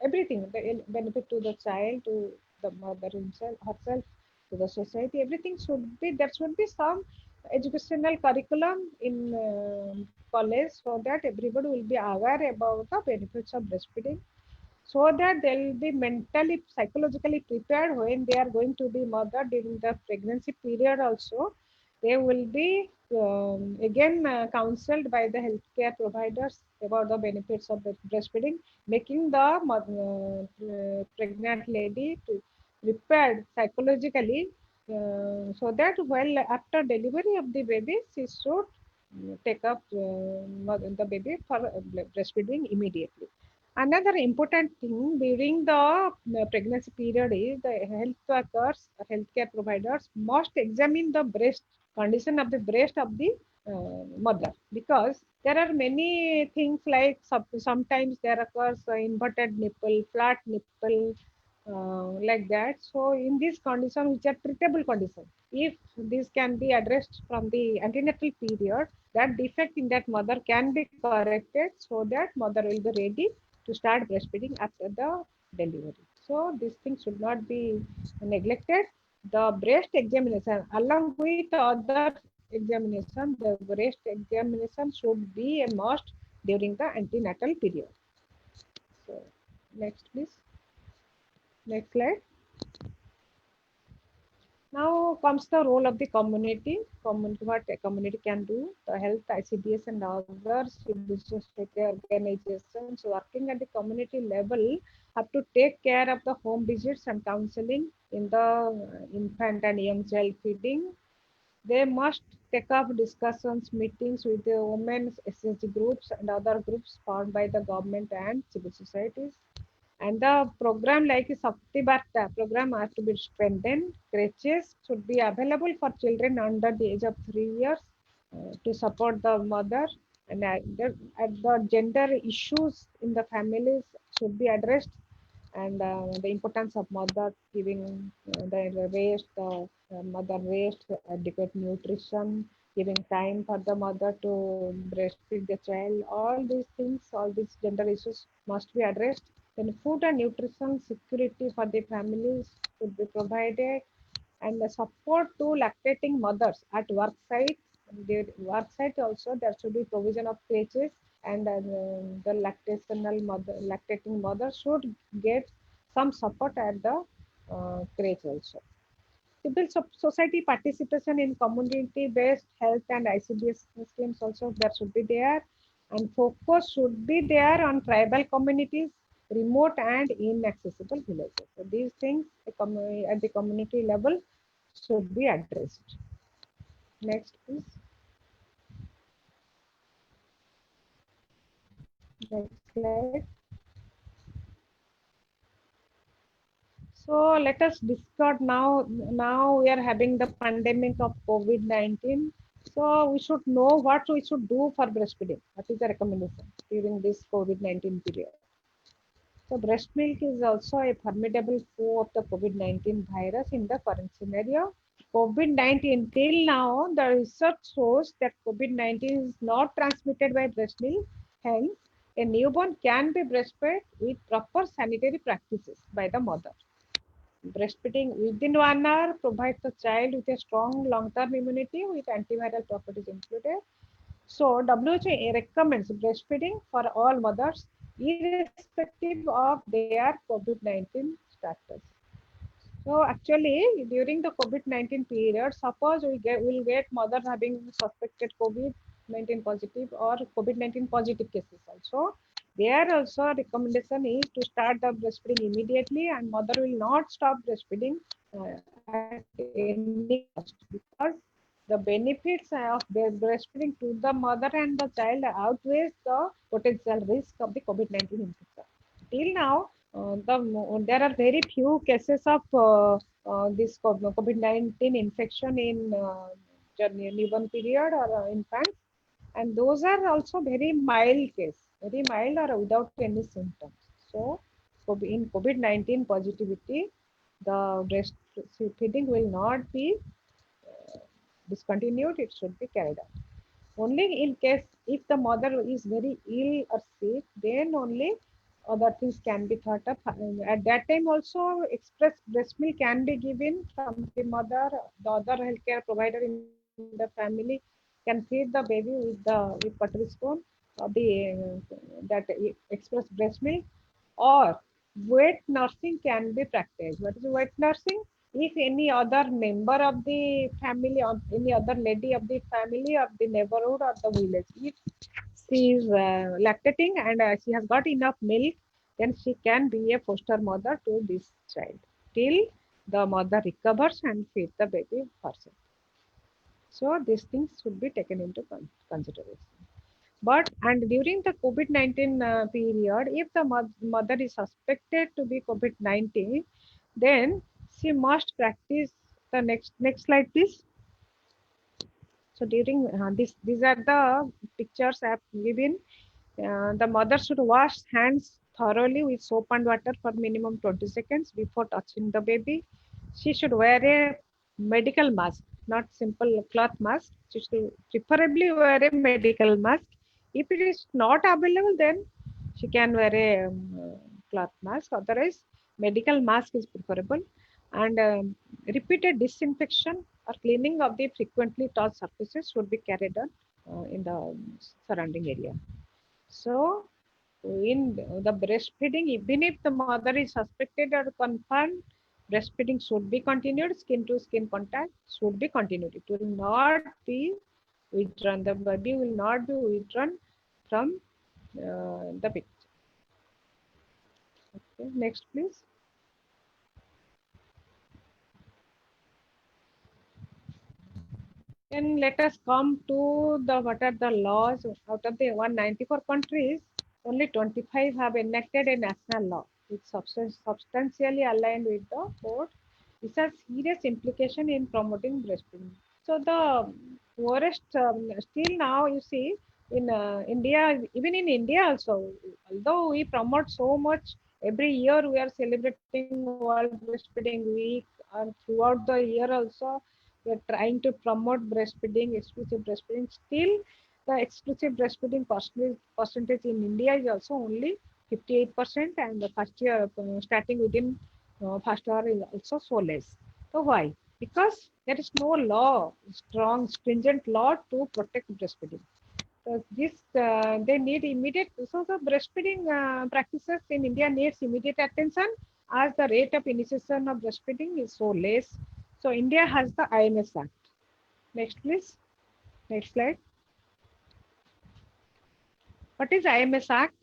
everything, the benefit to the child, to the mother himself, herself, to the society, everything should be, there should be some educational curriculum in college, so that everybody will be aware about the benefits of breastfeeding, so that they'll be mentally, psychologically prepared when they are going to be mother during the pregnancy period also. They will be again counseled by the healthcare providers about the benefits of breastfeeding, making the pregnant lady to prepared psychologically, so that while after delivery of the baby, she should take up the baby for breastfeeding immediately. Another important thing during the pregnancy period is the health workers, healthcare providers must examine the breast condition of the breast of the mother, because there are many things like sometimes there occurs inverted nipple, flat nipple, like that. So in this condition, which are treatable condition, if this can be addressed from the antenatal period, that defect in that mother can be corrected, so that mother will be ready to start breastfeeding after the delivery. So these things should not be neglected. The breast examination, along with other examination, the breast examination should be a must during the antenatal period. So next, please. Next slide. Now comes the role of the community. What a community can do. The health, ICDS, and other civil society organizations working at the community level have to take care of the home visits and counseling in the infant and young child feeding. They must take up discussions, meetings with the women's SSG groups and other groups formed by the government and civil societies. And the program like Sakti Barta program has to be strengthened. Creches should be available for children under the age of 3 years to support the mother. And the gender issues in the families should be addressed, and the importance of mother giving the rest, mother rest, adequate nutrition, giving time for the mother to breastfeed the child. All these things, all these gender issues must be addressed. Then food and nutrition security for the families should be provided, and the support to lactating mothers at work site. The work site also there should be provision of creches, and the lactating mother should get some support at the crèche also. Civil society participation in community-based health and ICDS schemes also there should be there, and focus should be there on tribal communities, remote and inaccessible villages. So these things at the community level should be addressed. Next, please. Next slide. So let us discuss now. Now we are having the pandemic of COVID-19. So we should know what we should do for breastfeeding. What is the recommendation during this COVID-19 period? So breast milk is also a formidable foe of the COVID-19 virus in the current scenario. COVID-19, till now, the research shows that COVID-19 is not transmitted by breast milk. Hence, a newborn can be breastfed with proper sanitary practices by the mother. Breastfeeding within 1 hour provides the child with a strong long-term immunity with antiviral properties included. So WHO recommends breastfeeding for all mothers, irrespective of their COVID-19 status. So actually, during the COVID-19 period, suppose we'll get mothers having suspected COVID-19 positive or COVID-19 positive cases also. There also recommendation is to start the breastfeeding immediately, and mother will not stop breastfeeding at any cost, because the benefits of breastfeeding to the mother and the child outweighs the potential risk of the COVID-19 infection. Till now, there are very few cases of this COVID-19 infection in newborn period or infants, and those are also very mild case, very mild or without any symptoms. So, in COVID-19 positivity, the breastfeeding will not be discontinued, it should be carried out. Only in case if the mother is very ill or sick, then only other things can be thought of. At that time also, express breast milk can be given from the mother. The other healthcare provider in the family can feed the baby with pottery spoon of the that express breast milk, or wet nursing can be practiced. What is wet nursing? If any other member of the family or any other lady of the family of the neighborhood or the village, if she is lactating and she has got enough milk, then she can be a foster mother to this child till the mother recovers and feeds the baby herself. So these things should be taken into consideration. But and during the COVID-19 period, if the mother is suspected to be COVID-19, then she must practice the next slide, please. So during these are the pictures I have given. The mother should wash hands thoroughly with soap and water for minimum 20 seconds before touching the baby. She should wear a medical mask, not simple cloth mask. She should preferably wear a medical mask. If it is not available, then she can wear a cloth mask. Otherwise, medical mask is preferable. And repeated disinfection or cleaning of the frequently touched surfaces should be carried on in the surrounding area. So, in the breastfeeding, even if the mother is suspected or confirmed, breastfeeding should be continued. Skin to skin contact should be continued. It will not be withdrawn. The baby will not be withdrawn from the picture. Okay, next, please. Then let us come to the what are the laws. Out of the 194 countries, only 25 have enacted a national law which substantially aligned with the code. This has serious implication in promoting breastfeeding. So the poorest, still now you see in India, even in India also, although we promote so much, every year we are celebrating World Breastfeeding Week, and throughout the year also we are trying to promote breastfeeding, exclusive breastfeeding. Still, the exclusive breastfeeding percentage in India is also only 58%, and the first year starting within first hour is also so less. So why? Because there is no law, strong, stringent law to protect breastfeeding. So this they need immediate. So the breastfeeding practices in India needs immediate attention as the rate of initiation of breastfeeding is so less. So India has the IMS Act. Next, please. Next slide. What is IMS Act?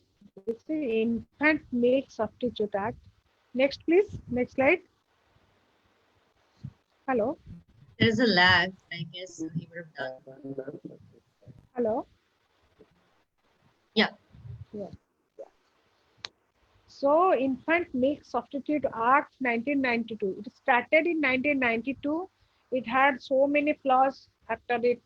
It's the Infant Milk Substitute Act. Next, please. Next slide. Hello. There is a lag, I guess he would have done. Hello. Yeah. Yeah. So, Infant Milk Substitute Act 1992. It started in 1992. It had so many flaws after it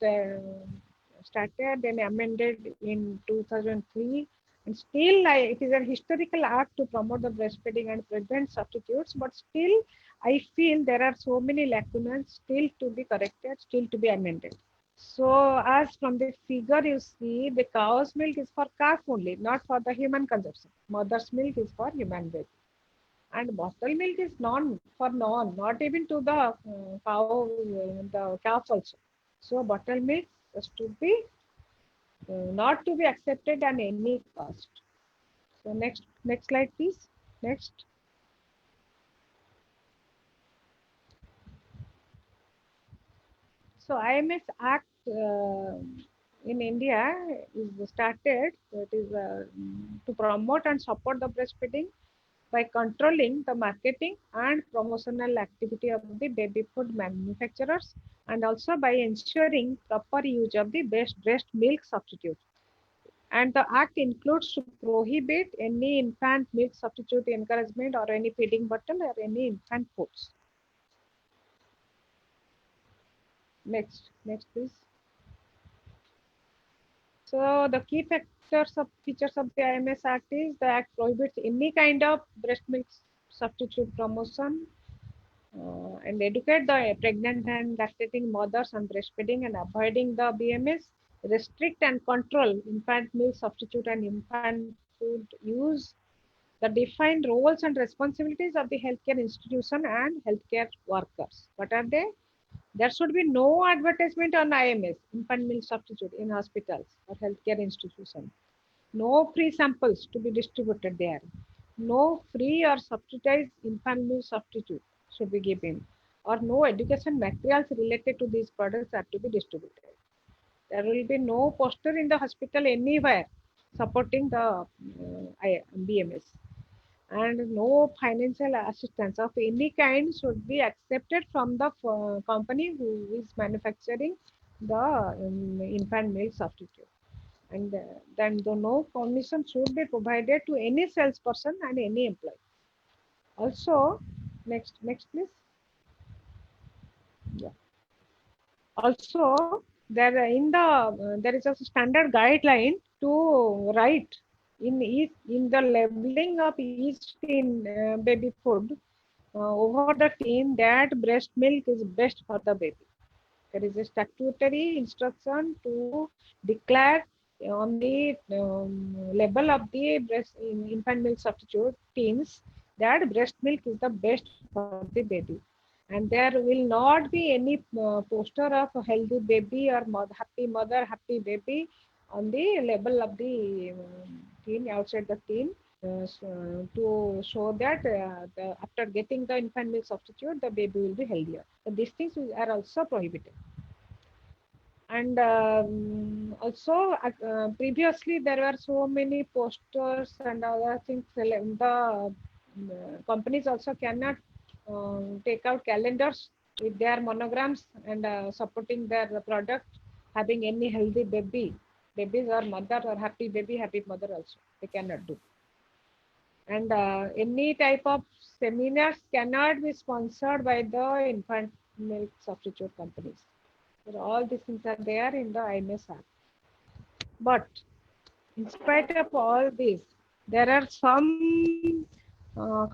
started, then amended in 2003. And still, it is a historical act to promote the breastfeeding and prevent substitutes. But still, I feel there are so many lacunas still to be corrected, still to be amended. So, as from the figure you see, the cow's milk is for calf only, not for the human consumption. Mother's milk is for human baby. And bottle milk is not even to the cow, the calf also. So, bottle milk is to be not to be accepted at any cost. So, next slide, please. Next. So IMS Act in India is started. It is to promote and support the breastfeeding by controlling the marketing and promotional activity of the baby food manufacturers, and also by ensuring proper use of the best breast milk substitute. And the act includes to prohibit any infant milk substitute encouragement or any feeding bottle or any infant foods. Next please. So the key features of the IMS Act is the Act prohibits any kind of breast milk substitute promotion and educate the pregnant and lactating mothers on breastfeeding and avoiding the BMS, restrict and control infant milk substitute and infant food use, the defined roles and responsibilities of the healthcare institution and healthcare workers. What are they? There should be no advertisement on IMS, infant milk substitute, in hospitals or healthcare institutions. No free samples to be distributed there. No free or subsidized infant milk substitute should be given, or no education materials related to these products are to be distributed. There will be no poster in the hospital anywhere supporting the BMS, and no financial assistance of any kind should be accepted from the company who is manufacturing the infant milk substitute. And then no commission should be provided to any salesperson and any employee. Also, next please. Yeah. Also, there is a standard guideline to write in the labeling of each baby food over the tin that breast milk is best for the baby. There is a statutory instruction to declare on the label of the infant milk substitute tins that breast milk is the best for the baby. And there will not be any poster of a healthy baby or happy mother, happy baby on the label of the tin, outside the tin, to show that after getting the infant milk substitute, the baby will be healthier. So these things are also prohibited. And also previously there were so many posters and other things. The companies also cannot take out calendars with their monograms and supporting their product, having any healthy babies or mother or happy baby, happy mother also. They cannot do. And any type of seminars cannot be sponsored by the infant milk substitute companies. So all these things are there in the IMS Act. But in spite of all this, there are some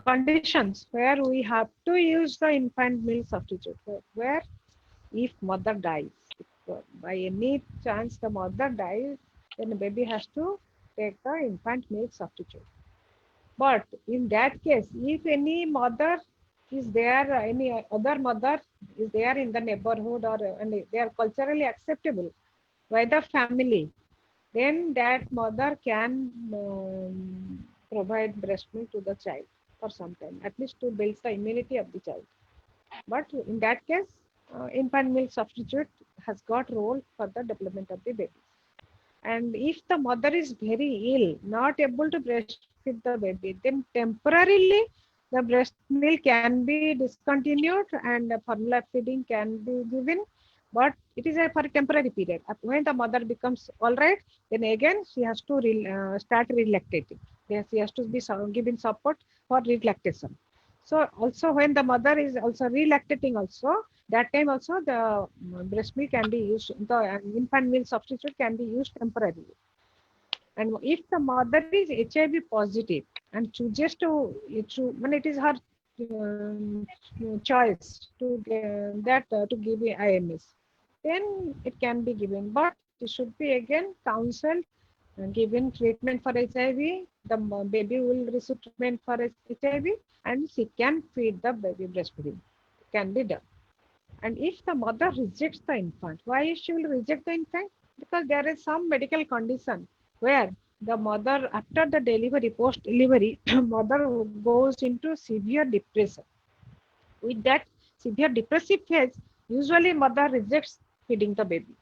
conditions where we have to use the infant milk substitute. Where if mother dies, if by any chance the mother dies, then the baby has to take the infant milk substitute. But in that case, if any mother is there, any other mother is there in the neighborhood, or and they are culturally acceptable by the family, then that mother can provide breast milk to the child for some time, at least to build the immunity of the child. But in that case, infant milk substitute has got role for the development of the baby. And if the mother is very ill, not able to breastfeed the baby, then temporarily the breast milk can be discontinued and formula feeding can be given, but it is for a temporary period. When the mother becomes all right, then again she has to start relactating. Then she has to be given support for relactation. So also when the mother is also relactating also, that time also the breast milk can be used, the infant milk substitute can be used temporarily. And if the mother is HIV positive and chooses to when it is her choice to give IMS, then it can be given. But it should be again counseled, given treatment for HIV. The baby will receive treatment for HIV, and she can feed the baby breastfeeding. It can be done. And if the mother rejects the infant, why she will reject the infant? Because there is some medical condition where the mother, after the delivery, post-delivery, mother goes into severe depression. With that severe depressive phase, usually mother rejects feeding the baby.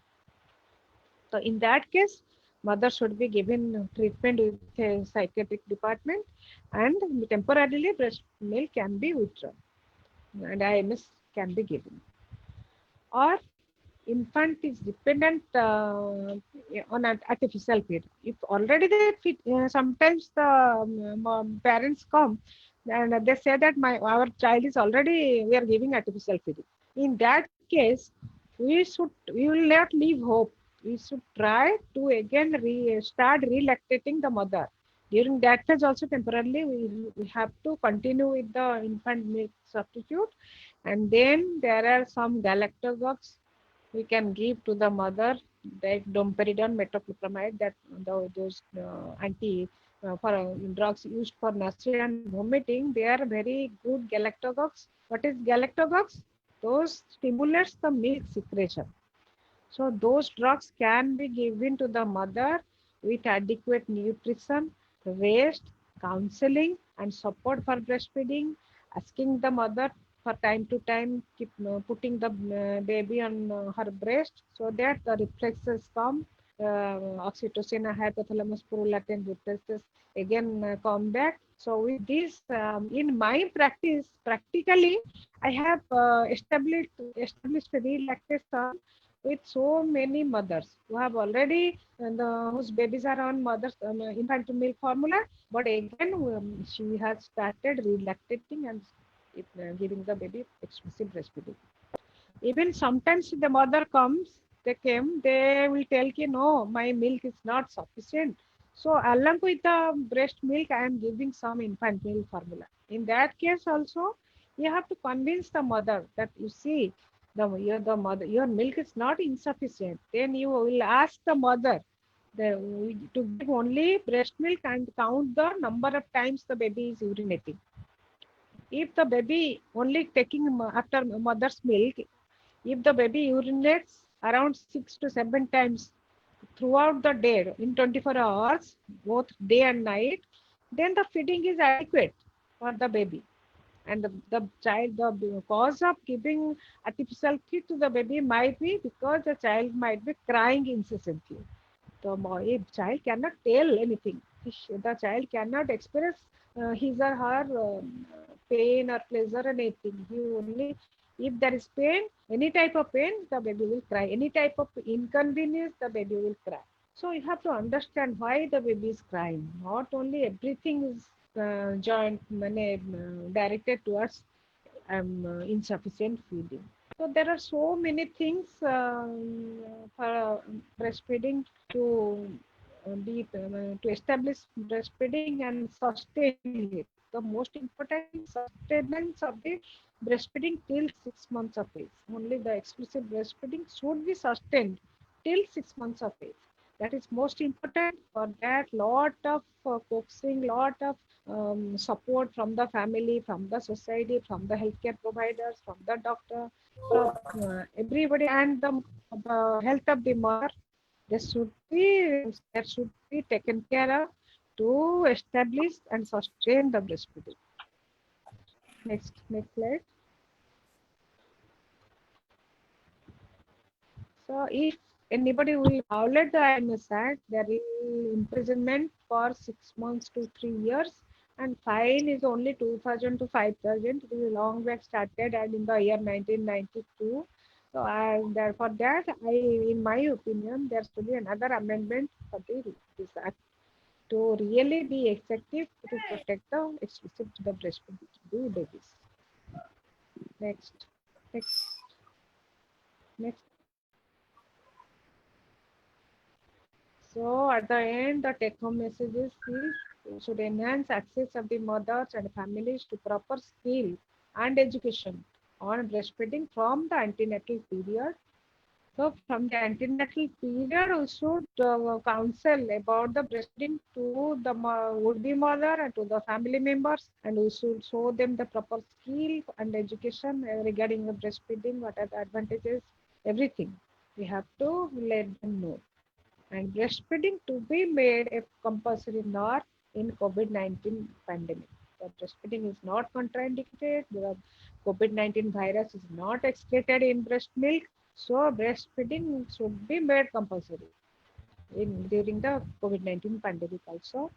So in that case, mother should be given treatment with a psychiatric department, and temporarily breast milk can be withdrawn and IMS can be given. Or infant is dependent on an artificial feed. If already they feed, sometimes the parents come and they say that our child is already, we are giving artificial feeding. In that case, we will not leave hope. We should try to again start relactating the mother. During that phase also temporarily we have to continue with the infant milk substitute. And then there are some galactogogues we can give to the mother, like domperidone, metoclopramide, that those anti for drugs used for nausea and vomiting. They are very good galactogogues. What is galactogogues? Those stimulates the milk secretion. So those drugs can be given to the mother with adequate nutrition, rest, counseling, and support for breastfeeding. Asking the mother for time to time, keep putting the baby on her breast so that the reflexes come. Oxytocin, hypothalamus, prolactin, reflexes again come back. So with this, in my practice, practically, I have established relaxation with so many mothers who have already whose babies are on mother's infant milk formula, but again she has started relactating and giving the baby exclusive breastfeeding. Even sometimes the mother comes, they will tell ki no, my milk is not sufficient. So along with the breast milk, I am giving some infant milk formula. In that case also, you have to convince the mother that you see, your milk is not insufficient. Then you will ask the mother to give only breast milk and count the number of times the baby is urinating. If the baby only taking after mother's milk, if the baby urinates around 6 to 7 times throughout the day in 24 hours, both day and night, then the feeding is adequate for the baby. And the child, the cause of giving artificial feed to the baby might be because the child might be crying incessantly. The if child cannot tell anything, the child cannot express his or her pain or pleasure or anything. He only, if there is pain, any type of pain, the baby will cry. Any type of inconvenience, the baby will cry. So you have to understand why the baby is crying. Not only everything is directed towards insufficient feeding. So there are so many things for breastfeeding to to establish breastfeeding and sustain it. The most important is sustenance of the breastfeeding till 6 months of age. Only the exclusive breastfeeding should be sustained till 6 months of age. That is most important. For that, lot of coaxing, lot of support from the family, from the society, from the healthcare providers, from the doctor, from everybody, and the health of the mother. There should be taken care of to establish and sustain the breastfeeding. Next slide. So if anybody will violate the IMS Act, there is imprisonment for 6 months to 3 years, and fine is only 2,000 to 5,000. It is long back started and in the year 1992. So for that, in my opinion, there should be another amendment for this act to really be effective to protect the exclusive to the breastfeeding babies. Next. So at the end, the take-home message is should enhance access of the mothers and families to proper skill and education on breastfeeding from the antenatal period. So from the antenatal period, we should counsel about the breastfeeding to the would-be mother and to the family members, and we should show them the proper skill and education regarding the breastfeeding, what are the advantages, everything. We have to let them know. And breastfeeding to be made a compulsory norm in COVID-19 pandemic. The breastfeeding is not contraindicated. The COVID-19 virus is not excreted in breast milk. So breastfeeding should be made compulsory during the COVID-19 pandemic also.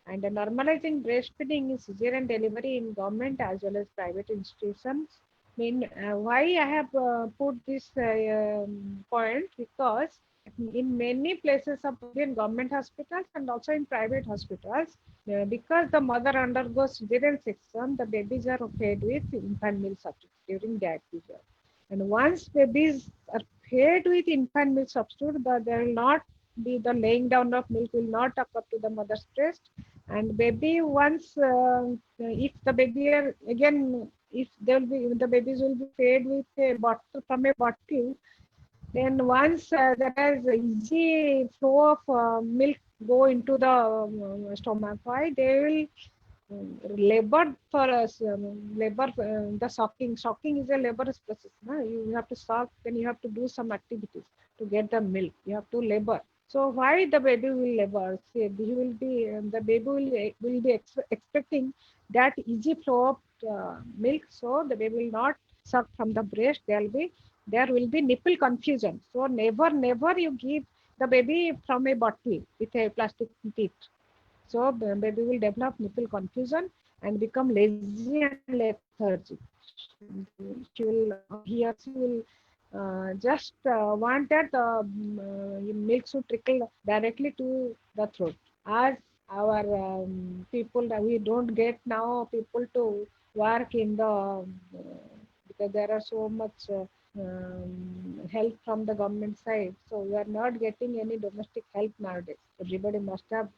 And normalizing breastfeeding is cesarean delivery in government as well as private institutions. Why I have put this point, because in many places of Indian government hospitals and also in private hospitals, because the mother undergoes cesarean section, the babies are fed with infant milk substitute during that period. And once babies are fed with infant milk substitute, there will not be the laying down of milk will not occur to the mother's breast. And baby once, if the baby are again, if there will be, the babies will be fed with a bottle from a bottle, Then once there is easy flow of milk go into the stomach, why they will labor for us, labor, the sucking. Sucking is a laborious process. No? You have to suck, then you have to do some activities to get the milk. You have to labor. So why the baby will labor? See, he will be, the baby will be expecting that easy flow of milk. So the baby will not suck from the breast. There will be nipple confusion. So never you give the baby from a bottle with a plastic teeth. So baby will develop nipple confusion and become lazy and lethargic. She will, he or she will just want that milk should trickle directly to the throat. As our people, we don't get now people to work in the because there are so much help from the government side. So we are not getting any domestic help nowadays. Everybody must have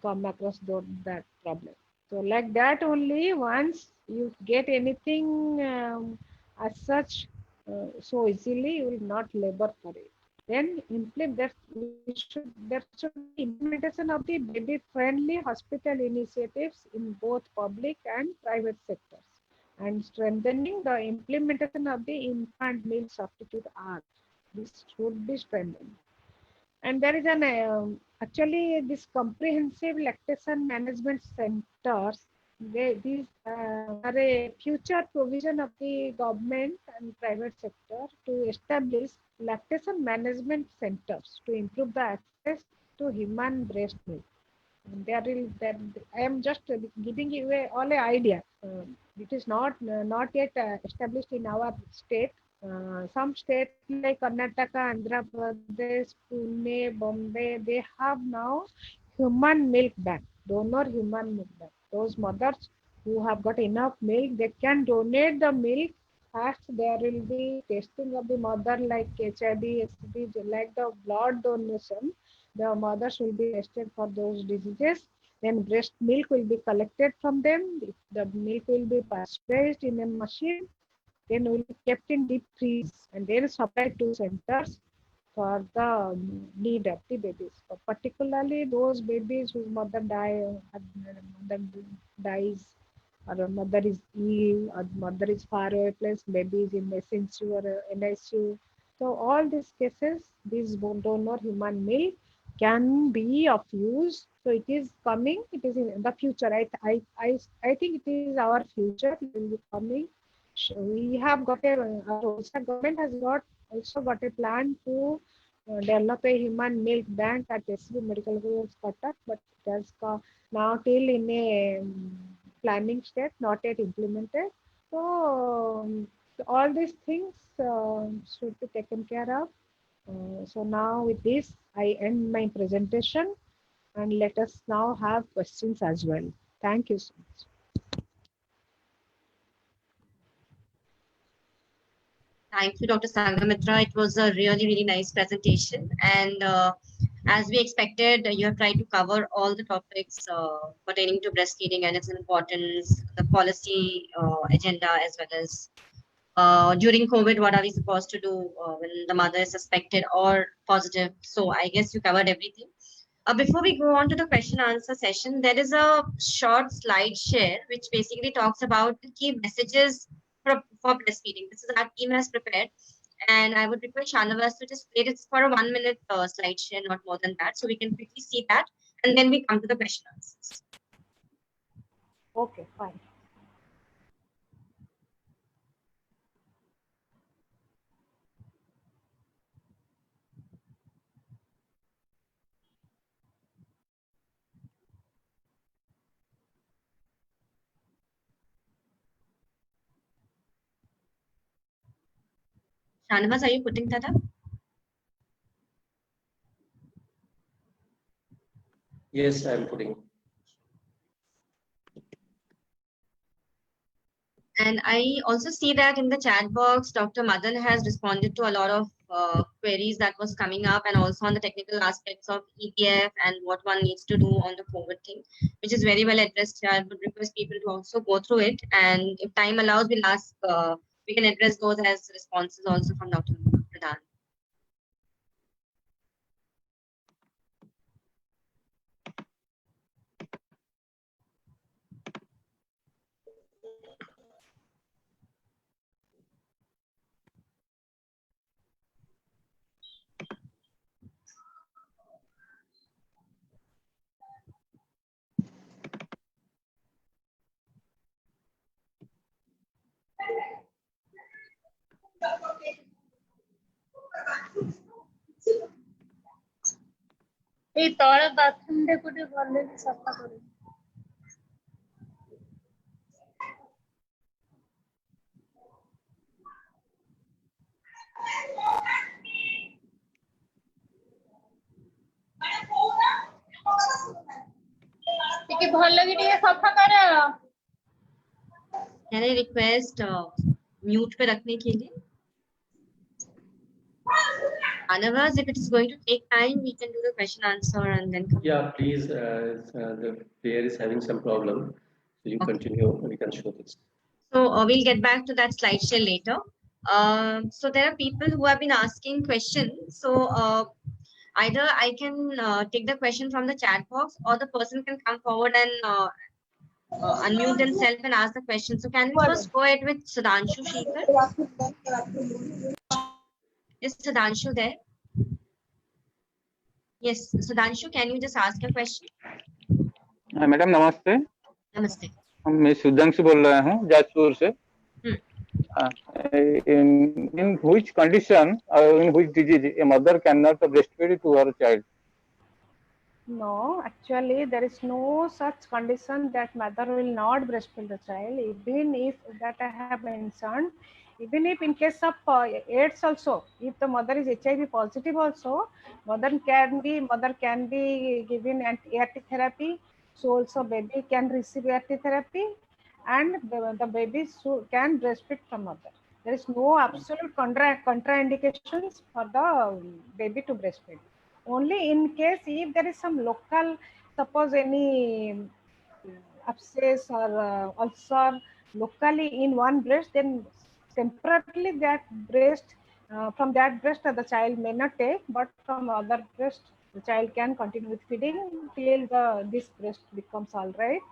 come across that problem. So like that only, once you get anything as such so easily, you will not labor for it. Then there should be implementation of the baby-friendly hospital initiatives in both public and private sectors, and strengthening the implementation of the infant milk substitute act. This should be strengthened. And there is an actually this comprehensive lactation management centers. These are a future provision of the government and private sector to establish lactation management centers to improve the access to human breast milk. I am just giving you all an idea. It is not yet established in our state. Some states like Karnataka, Andhra Pradesh, Pune, Bombay, they have now human milk bank, donor human milk bank. Those mothers who have got enough milk, they can donate the milk. First, there will be testing of the mother like HIV, STD, like the blood donation. The mothers will be tested for those diseases. Then breast milk will be collected from them. The milk will be pasteurized in a machine, then will be kept in deep freeze and then supplied to centers for the need of the babies. So particularly those babies whose mother dies, or a mother is ill, or mother is far away place, baby is in SNCU or NICU. So all these cases, this donor human milk can be of use. So it is coming. It is in the future. I think it is our future. It will be coming. We have got our Odisha government has also got a plan to develop a human milk bank at SB Medical College Cuttack, but it has now till in a planning state, not yet implemented. So all these things should be taken care of. So now with this, I end my presentation, and let us now have questions as well. Thank you so much. Thank you, Dr. Sangamitra. It was a really nice presentation. And as we expected, you have tried to cover all the topics pertaining to breastfeeding and its importance, the policy agenda, as well as during COVID, what are we supposed to do when the mother is suspected or positive? So I guess you covered everything. Before we go on to the question answer session, there is a short slide share which basically talks about the key messages for breastfeeding. This is our team has prepared, and I would request Shanavas to just play this for a 1 minute slide share, not more than that, so we can quickly see that, and then we come to the question answers. Okay, fine. Shanavas, are you putting that up? Yes, I'm putting. And I also see that in the chat box, Dr. Madan has responded to a lot of queries that was coming up, and also on the technical aspects of EPF and what one needs to do on the COVID thing, which is very well addressed here. I would request people to also go through it. And if time allows, we can address those as responses also from Dr. Pradhan. এই তଳେ bathroom ରେ କୋଉଠି ଗଲେ ବି ସଫା କରିବି। ଟିକେ ଭଲ କି ଟିକେ ସଫା କର। Can I request mute पे रखने के लिए? Otherwise, if it is going to take time, we can do the question answer and then come. Yeah, please. The player is having some problem, so you Okay. continue. We can show this. So we'll get back to that slide share later. So there are people who have been asking questions. So either I can take the question from the chat box, or the person can come forward and unmute themselves and ask the question. So can we first go ahead with Sudhanshu Shekhar? Is Sudhanshu there? Yes, Sudhanshu, can you just ask your question? Madam नमस्ते। Namaste. मैं सुधांशु बोल रहा हूँ जाजपुर से। In which condition or in which disease a mother cannot breastfeed to her child? No, actually, there is no such condition that mother will not breastfeed the child, even if that I have mentioned. Even if in case of AIDS also, if the mother is HIV positive also, mother can be given ART therapy. So also baby can receive ART therapy, and the baby can breastfeed from mother. There is no absolute contraindications for the baby to breastfeed. Only in case if there is some local, suppose any abscess or ulcer locally in one breast, then temporarily that breast, from that breast the child may not take, but from other breast the child can continue with feeding till this breast becomes all right.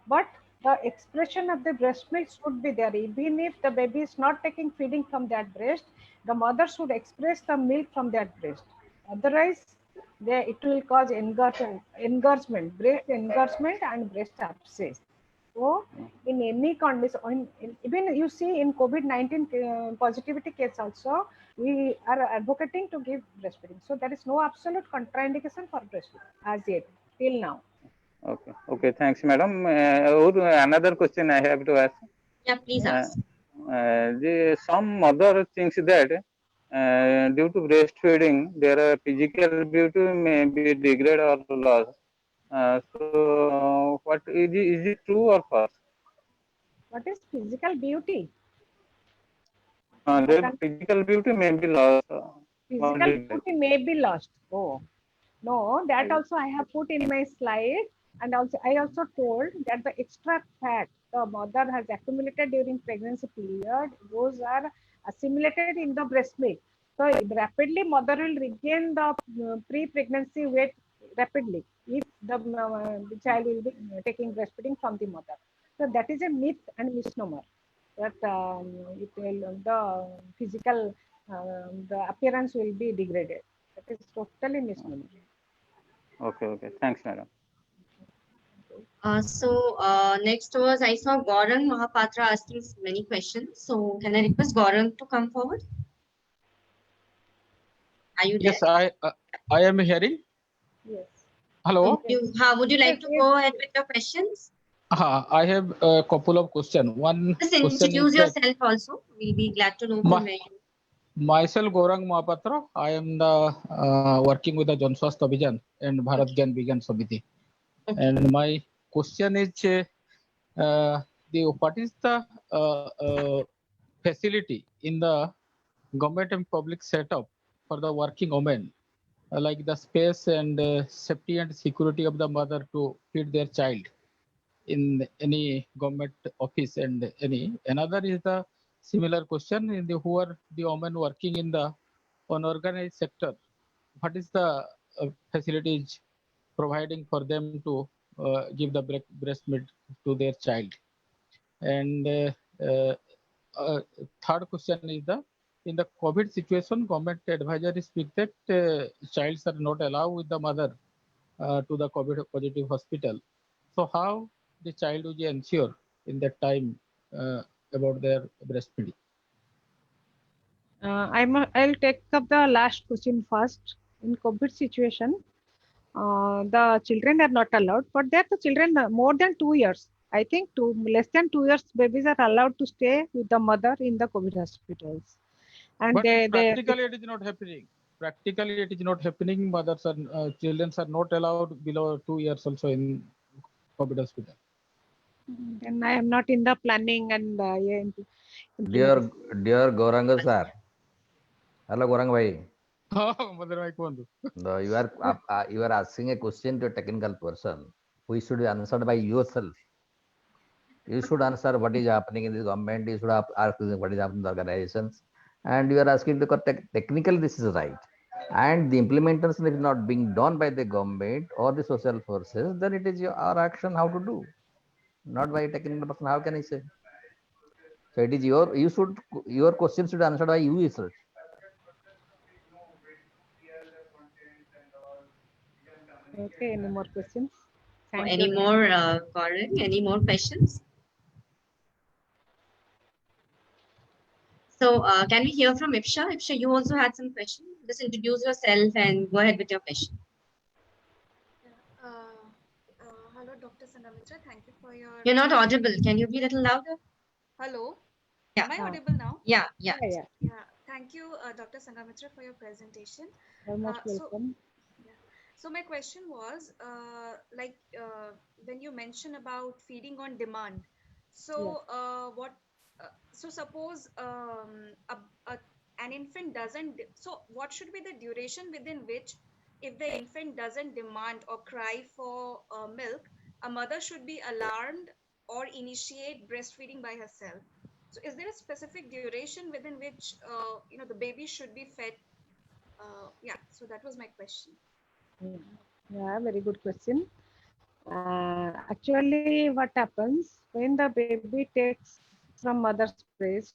But the expression of the breast milk should be there. Even if the baby is not taking feeding from that breast, the mother should express the milk from that breast. Otherwise, it will cause engorgement, breast engorgement and breast abscess. So, in any condition, even you see in COVID-19 positivity case also, we are advocating to give breastfeeding. So, there is no absolute contraindication for breastfeeding as yet, till now. Okay. Okay. Thanks, madam. Another question I have to ask. Yeah, please ask. Some mother thinks that due to breastfeeding, their physical beauty may be degraded or lost. So, what is it true or false? What is physical beauty? Their physical beauty may be lost. Physical beauty may be lost. Oh, no, that also I have put in my slide, and also I also told that the extra fat the mother has accumulated during pregnancy period, those are assimilated in the breast milk. So rapidly mother will regain the pre-pregnancy weight rapidly if the child will be taking breastfeeding from the mother. So that is a myth and misnomer that it will, the physical the appearance will be degraded. That is totally misnomer. Okay. Okay. Thanks, madam. Next was I saw Gaurang Mahapatra asking many questions. So can I request Gaurang to come forward? Are you there? Yes, I am hearing. Yes. Hello. Would you like to go ahead with your questions? I have a couple of questions. One Just question introduce is yourself also. We'll be glad to know from where you. Myself Gaurang Mahapatra. I am the working with the Jan Swasthya Abhiyan and Bharat Gyan Vigyan Samiti. Okay. And my question is, what is the facility in the government and public setup for the working women, like the space and safety and security of the mother to feed their child in any government office, and another is the similar question in the who are the women working in the unorganized sector. What is the facilities providing for them to give the breast milk to their child? And third question is the in the COVID situation, government advisory speak that childs are not allowed with the mother to the COVID positive hospital. So how the child will ensure in that time about their breastfeeding? I'll take up the last question first. In COVID situation, the children are not allowed, but there the children more than 2 years. I think less than 2 years babies are allowed to stay with the mother in the COVID hospitals. And But practically it is not happening. Practically it is not happening. Mothers are children are not allowed below 2 years also in COVID hospital. and I am not in the planning and Dear Gauranga sir. Hello Gauranga bhai. Mother bhai kuhantu. No, you are asking a question to a technical person who should be answered by yourself. You should answer what is happening in the government. You should ask what is happening in the organizations, and you are asking the technically this is right, and the implementation is not being done by the government or the social forces. Then it is our action how to do, not by a technical person. How can I say? So it is your question should be answered by you itself. Okay, any more questions? Thank Any you. more, Gaurang? Any more questions? So can we hear from Ipsha? Ipsha, you also had some questions. Just introduce yourself and go ahead with your question. Hello, Dr. Sangamitra. Thank you for your. You're not audible. Can you be a little louder? Hello. Yeah. Am I audible now? Yeah. Yeah. Thank you, Dr. Sangamitra, for your presentation. You're most welcome. So my question was, when you mention about feeding on demand. So so suppose an infant doesn't. So what should be the duration within which, if the infant doesn't demand or cry for milk, a mother should be alarmed or initiate breastfeeding by herself? So is there a specific duration within which the baby should be fed? So that was my question. Yeah, very good question. Actually, what happens when the baby takes from mother's breast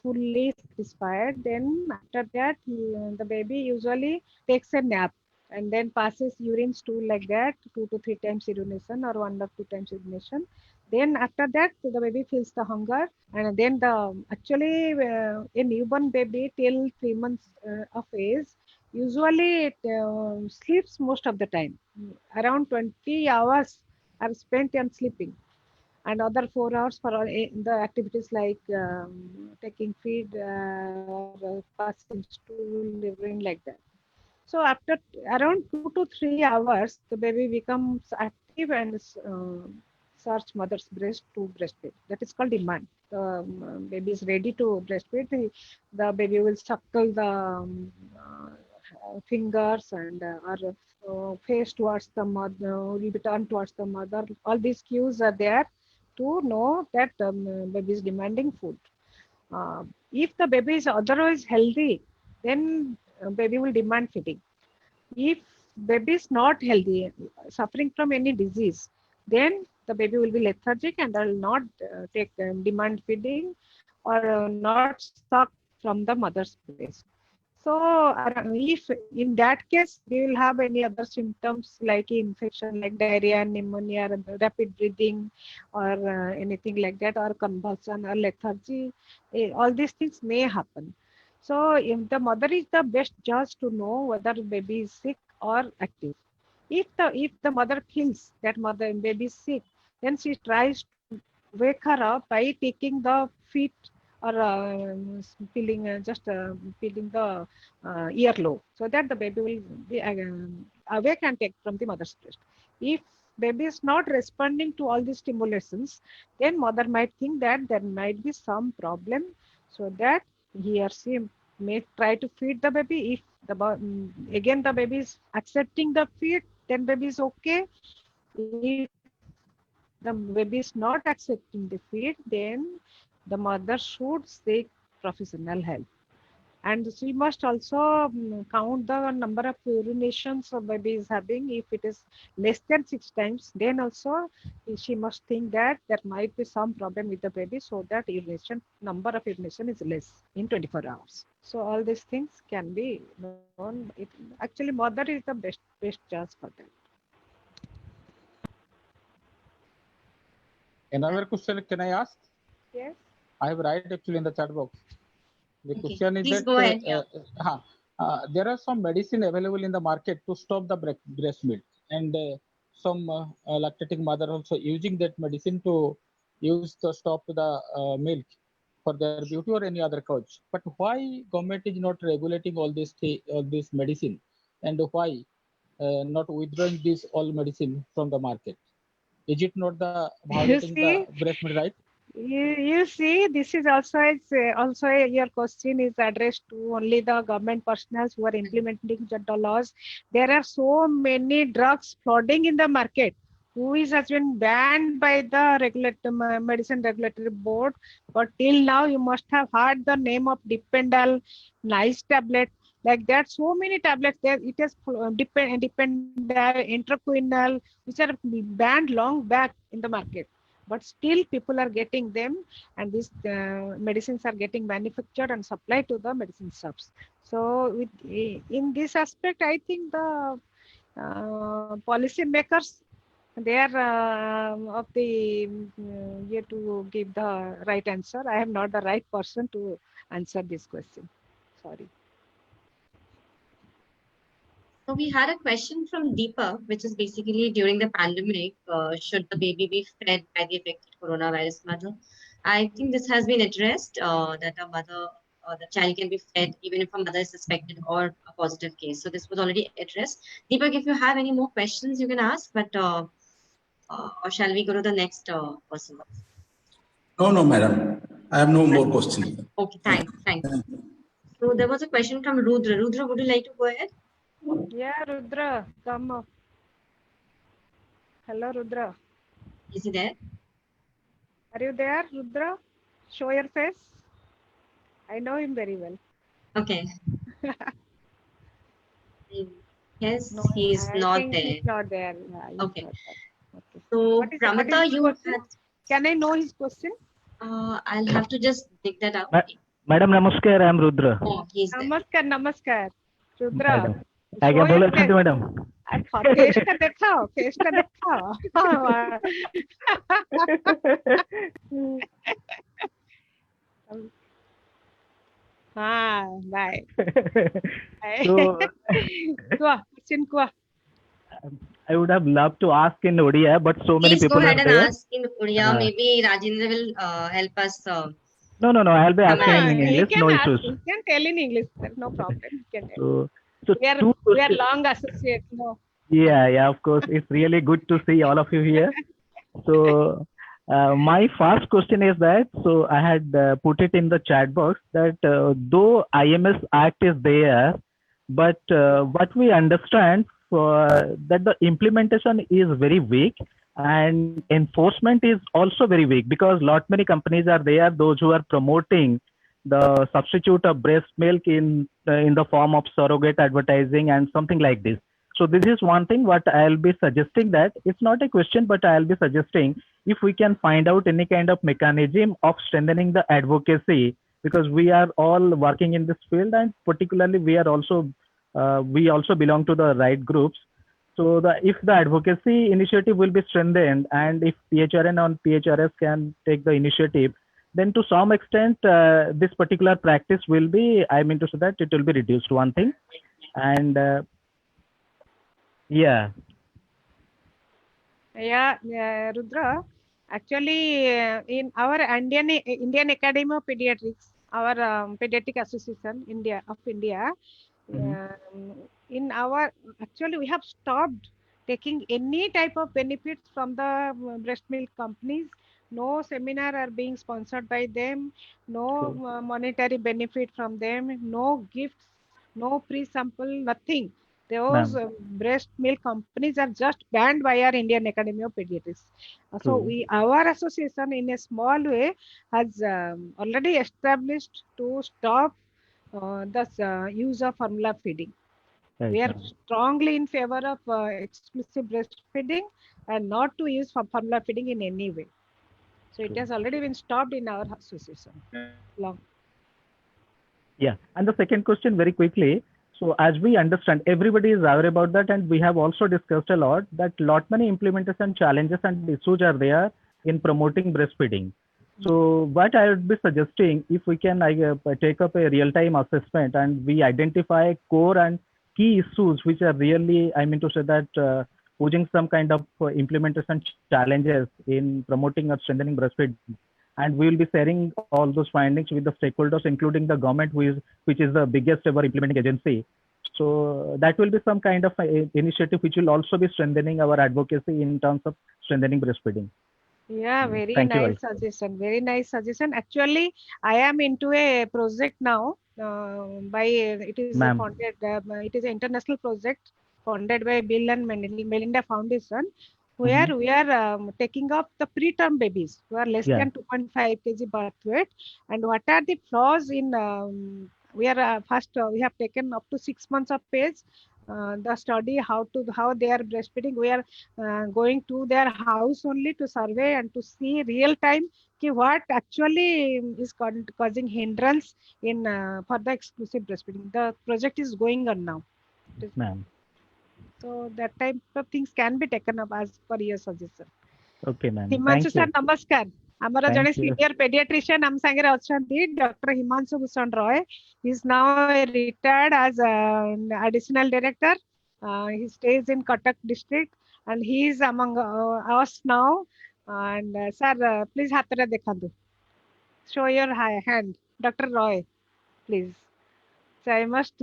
fully satisfied, then after that the baby usually takes a nap and then passes urine stool like that, 2 to 3 times urination or 1 or 2 times urination. Then after that the baby feels the hunger, and then a newborn baby till 3 months of age usually it sleeps most of the time. Around 20 hours are spent on sleeping, and other 4 hours for the activities like taking feed or passing stool, living like that. So after around 2 to 3 hours, the baby becomes active and search mother's breast to breastfeed. That is called demand. The baby is ready to breastfeed. The baby will suckle the fingers and face towards the mother, will be turned towards the mother. All these cues are there to know that baby is demanding food. If the baby is otherwise healthy, then baby will demand feeding. If baby is not healthy, suffering from any disease, then the baby will be lethargic and will not take demand feeding or not suck from the mother's breast. So if in that case they will have any other symptoms like infection, like diarrhea, pneumonia, rapid breathing, or anything like that, or convulsion or lethargy, all these things may happen. So if the mother is the best judge to know whether baby is sick or active. If the mother feels that baby is sick, then she tries to wake her up by taking the feet or feeling feeling the earlobe, so that the baby will be awake and take from the mother's breast. If baby is not responding to all these stimulations, then mother might think that there might be some problem, so that he or she may try to feed the baby. If again the baby is accepting the feed, then baby is okay. If the baby is not accepting the feed, then the mother should seek professional help. And she must also count the number of urinations a baby is having. If it is less than 6 times, then also she must think that there might be some problem with the baby, so that urination number of urination is less in 24 hours. So all these things can be known. Actually, mother is the best chance for that. Another question can I ask? Yes. I have write actually in the chat box. The Okay, question is please that go ahead. Yeah. there are some medicine available in the market to stop the breast milk, and some lactating mother also using that medicine to use to stop the milk for their beauty or any other cause. But why government is not regulating all this medicine, and why not withdrawing this all medicine from the market? Is it not the You violating the see, breast milk right? you see, this is also your question is addressed to only the government personnel who are implementing the laws. There are so many drugs flooding in the market, has been banned by the medicine regulatory board. But till now, you must have heard the name of Dipendal, nice tablet. Like that, so many tablets there. It is Dipendal, Intraquinal, which are banned long back in the market, but still people are getting them, and these medicines are getting manufactured and supplied to the medicine shops. So in this aspect, I think the policy makers, they are of the here to give the right answer. I am not the right person to answer this question. Sorry. So we had a question from Deepa, which is basically during the pandemic, should the baby be fed by the affected coronavirus mother? I think this has been addressed, that a mother or the child can be fed even if a mother is suspected or a positive case. So this was already addressed. Deepak, if you have any more questions, you can ask, but or shall we go to the next person? No, madam. I have no more questions. Okay, thanks. So there was a question from Rudra. Rudra, would you like to go ahead? Yeah, Rudra, come up. Hello, Rudra. Is he there? Are you there, Rudra? Show your face. I know him very well. Okay. Yes, No, he is I not think there. he's not there. Yeah, he's Okay. not there. Okay. So, What is Pramita, his you question? had. Can I know his question? I'll have to just dig that out. Madam Namaskar, I am Rudra. Oh, he's there. Namaskar. Rudra. Madam. ଆଜ୍ଞା ଭଲ ଅଛନ୍ତି madam? face ଟା ଦେଖାଅ, face ଟା ଦେଖାଅ. Bye. So, I would have loved to ask in Odia, but so many Please people go ahead are and there. ask in Odia. Maybe Rajendra will help us. No, I'll be asking in He English, can no ask, issues. he can tell in English, no problem. He can tell. So We are long associates, no. Yeah, of course. It's really good to see all of you here. So my first question is that, so I had put it in the chat box that though IMS Act is there, but what we understand that the implementation is very weak and enforcement is also very weak, because lot many companies are there, those who are promoting the substitute of breast milk in the form of surrogate advertising and something like this. So this is one thing what I'll be suggesting, that it's not a question, but I'll be suggesting if we can find out any kind of mechanism of strengthening the advocacy, because we are all working in this field, and particularly we also belong to the right groups. So if the advocacy initiative will be strengthened, and if PHRN and PHRS can take the initiative, then to some extent this particular practice will be, I mean to say that it will be reduced, one thing. And yeah, Rudra, actually in our Indian Academy of Pediatrics, our pediatric association of India, in our, actually we have stopped taking any type of benefits from the breast milk companies. No seminar are being sponsored by them, no monetary benefit from them, no gifts, no pre-sample, nothing. Those Ma'am. breast milk companies are just banned by our Indian Academy of Pediatrics. So True. our association in a small way has already established to stop the use of formula feeding. Right, We are ma'am. strongly in favor of exclusive breastfeeding and not to use formula feeding in any way. So it True. has already been stopped in our association. Long. Yeah. And the second question very quickly. So as we understand, everybody is aware about that, and we have also discussed a lot that lot many implementation challenges and issues are there in promoting breastfeeding. So what I would be suggesting, if we can take up a real-time assessment and we identify core and key issues which are really, I mean to say that posing some kind of implementation challenges in promoting or strengthening breastfeeding, and we will be sharing all those findings with the stakeholders, including the government, which is the biggest ever implementing agency. So that will be some kind of initiative which will also be strengthening our advocacy in terms of strengthening breastfeeding. Yeah, very Thank you. nice suggestion. Very nice suggestion. Actually, I am into a project now. By it is Ma'am. funded. It is an international project funded by Bill and Melinda Foundation, where we are taking up the preterm babies who are less Yeah. than 2.5 kg birth weight, and what are the flaws in. We are first. We have taken up to 6 months of age. The study how they are breastfeeding. We are going to their house only to survey and to see real time what actually is causing hindrance in for the exclusive breastfeeding. The project is going on now. Ma'am. So that type of things can be taken up as per your suggestion. Okay, ma'am. Himanshu Thank sir, you. namaskar. ଆମର Thank ଜଣେ you. Senior ପେଡିଆଟ୍ରିସିଆନ ଆମ ସାଙ୍ଗରେ ଅଛନ୍ତି doctor Himanshu Bhushan Roy. He is now retired as additional director. He stays in Cuttack district and he is among us now. And sir, please ହାତରେ ଦେଖନ୍ତୁ. Show your hand, Dr. Roy, please. So I must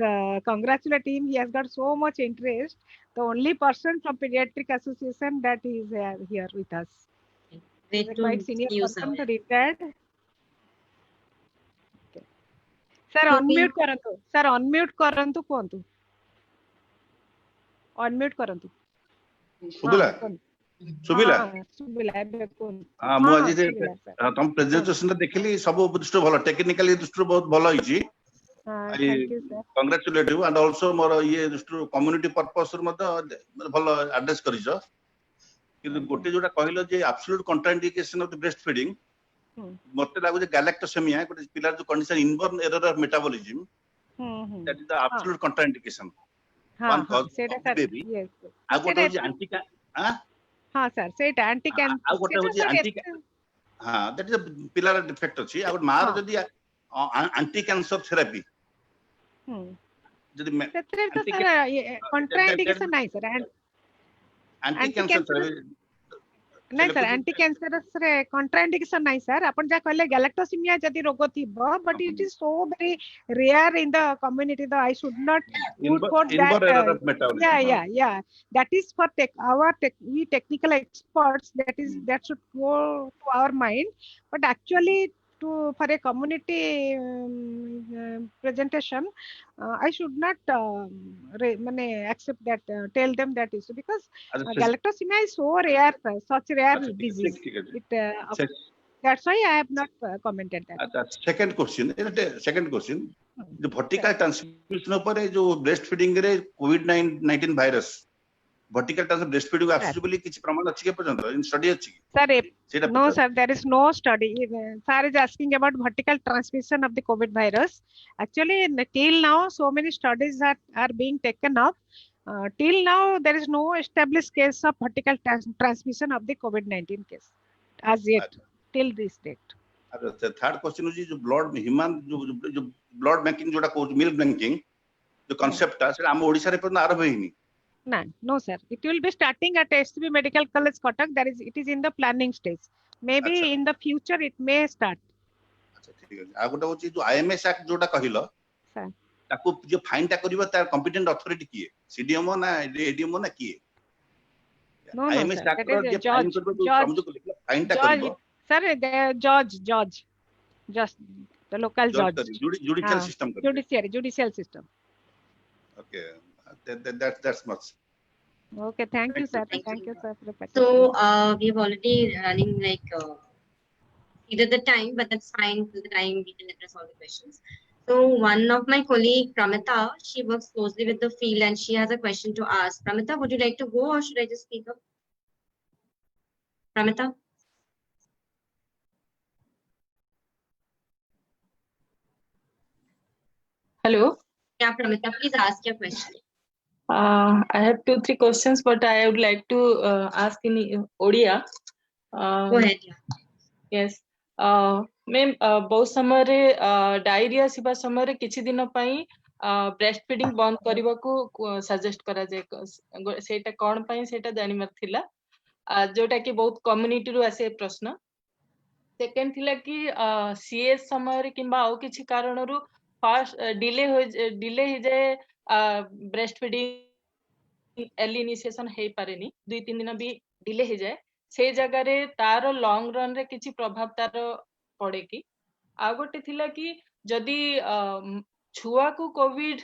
congratulate him. He has got so much interest. The only person from Pediatric Association that is here with us. Great to Quite senior see you, person, sir. retired. Okay. Sir, Looking- unmute karantu. Sir, unmute karantu kuantu. Unmute karantu. ଶୁଭିଲା ଶୁଭିଲା ଶୁଭିଲା ଏବେ କୁହନ୍ତୁ. ହଁ ମୁଁ ଆଜି ଶୁଭିଲା, sir. ତମ ପ୍ରେଜେଣ୍ଟେସନ ଦେଖିଲି ସବୁ ଦୃଷ୍ଟିରୁ ଭଲ ଟେକ୍ନିକାଲି ଦୃଷ୍ଟିରୁ ବହୁତ ଭଲ ହେଇଛି Thank you, sir. Congratulative and also ମୋର ଇଏ ଦୃଷ୍ଟିରୁ କମ୍ୟୁନିଟି ପର୍ପସରୁ ମଧ୍ୟ ଭଲ ଆଡ୍ରେସ କରିଛ କିନ୍ତୁ ଗୋଟେ ଯୋଉଟା କହିଲ ଯେ absolute contraindication of the breast feeding ମତେ ଲାଗୁଛି ଗାଲାକ୍ଟୋସେମିଆ ଗୋଟେ ପିଲାର ଯୋଉ condition inborn error of metabolism that is the absolute contraindication. One cause of the baby. Yes. ଆଉ ଗୋଟେ ହଉଛି ଆଣ୍ଟି ହଁ ସାର୍ ସେଇଟା ଆଣ୍ଟି ଆଉ ଗୋଟେ ହଉଛି ଆଣ୍ଟି ହଁ that is ପିଲାର ଡିଫେକ୍ଟ ଅଛି ଆଉ ଗୋଟେ ମାର ଯଦି ଆଣ୍ଟି କ୍ୟାନ୍ସର ଥେରାପି ଯଦି ସେଥିରେ ତ ସାର୍ କଣ୍ଟ୍ରାଇଣ୍ଡିକେସନ ନାହିଁ ସାର୍. ଆଣ୍ଟି କ୍ୟାନ୍ସର ଥେରାପି ନାଇଁ ସାର୍ ଆଣ୍ଟି କ୍ୟାନ୍ସରସରେ କଣ୍ଟ୍ରାଇଣ୍ଡିକେସନ ନାହିଁ ସାର୍. ଆପଣ ଯାହା କହିଲେ ଗ୍ୟାଲାକ୍ଟୋସିମିଆ ଯଦି ରୋଗ ଥିବ but it is so very rare in the community the I should not put forth that that is for we technical experts that should go to our mind, but actually for a community presentation I should not accept that tell them that issue because galactosemia is so rare, such rare disease. That's why I have not commented that. Second question the vertical transmission upare jo breastfeeding re COVID-19 virus vertical transmission breastfeeding accessibility kichhi praman achi ke parjanta in study achi sir no sir there is no study. Sir is asking about vertical transmission of the COVID virus. Actually till now so many studies are being taken up. Till now there is no established case of vertical transmission of the COVID-19 case as yet till this date. The third question is jo blood human jo blood banking joda ko milk banking jo concept ta se am odisha re parna arabh heyni. No sir, it will be starting at SCB Medical College Cuttack. It is in the planning stage. Maybe in the future it may start. acha thik ache a gota hochi jo IMS act joda kahilo sir taku jo fine ta kariba tar competent authority kiye CDMO na ADMO na kiye no IMS sir, act that ro is je fine kariba jo fine ta kariba sir judge just the local judge judicial system judicial system. okay That's much. Okay, thank you, sir. Thank Thank you. you, sir, for the So participation. we've already running like either the time, but that's fine. Till the time we can address all the questions. So one of my colleague, Pramita, she works closely with the field and she has a question to ask. Pramita, would you like to go or should I just speak up? Pramita? Hello. Yeah, Pramita, please ask your question. I have 2-3 questions, but I would like to ask in Odia. Go ahead. Yeah. Yes. Ma'am, बहुत समय रे diarrhoea सिबा समय रे किछि दिन पई breast feeding बंद करबा को सजेस्ट करा जाय सेटा कोन पई सेटा जानि मरथिला जोटा कि बहुत कम्युनिटी रु आसे प्रश्न सेकेंड थिला कि सीएस समय रे किंबा आउ किछि कारण रु फास्ट डिले हो जाए ब्रेस्ट फीडिंग एर्ली इनिशिएशन हे पारेनी 2-3 दिन भी डिले हो जाए से जगह रे तार लॉन्ग रन रे किछि प्रभाव तार पड़े कि आ गोटे थिला कि जदी छुआ को कोविड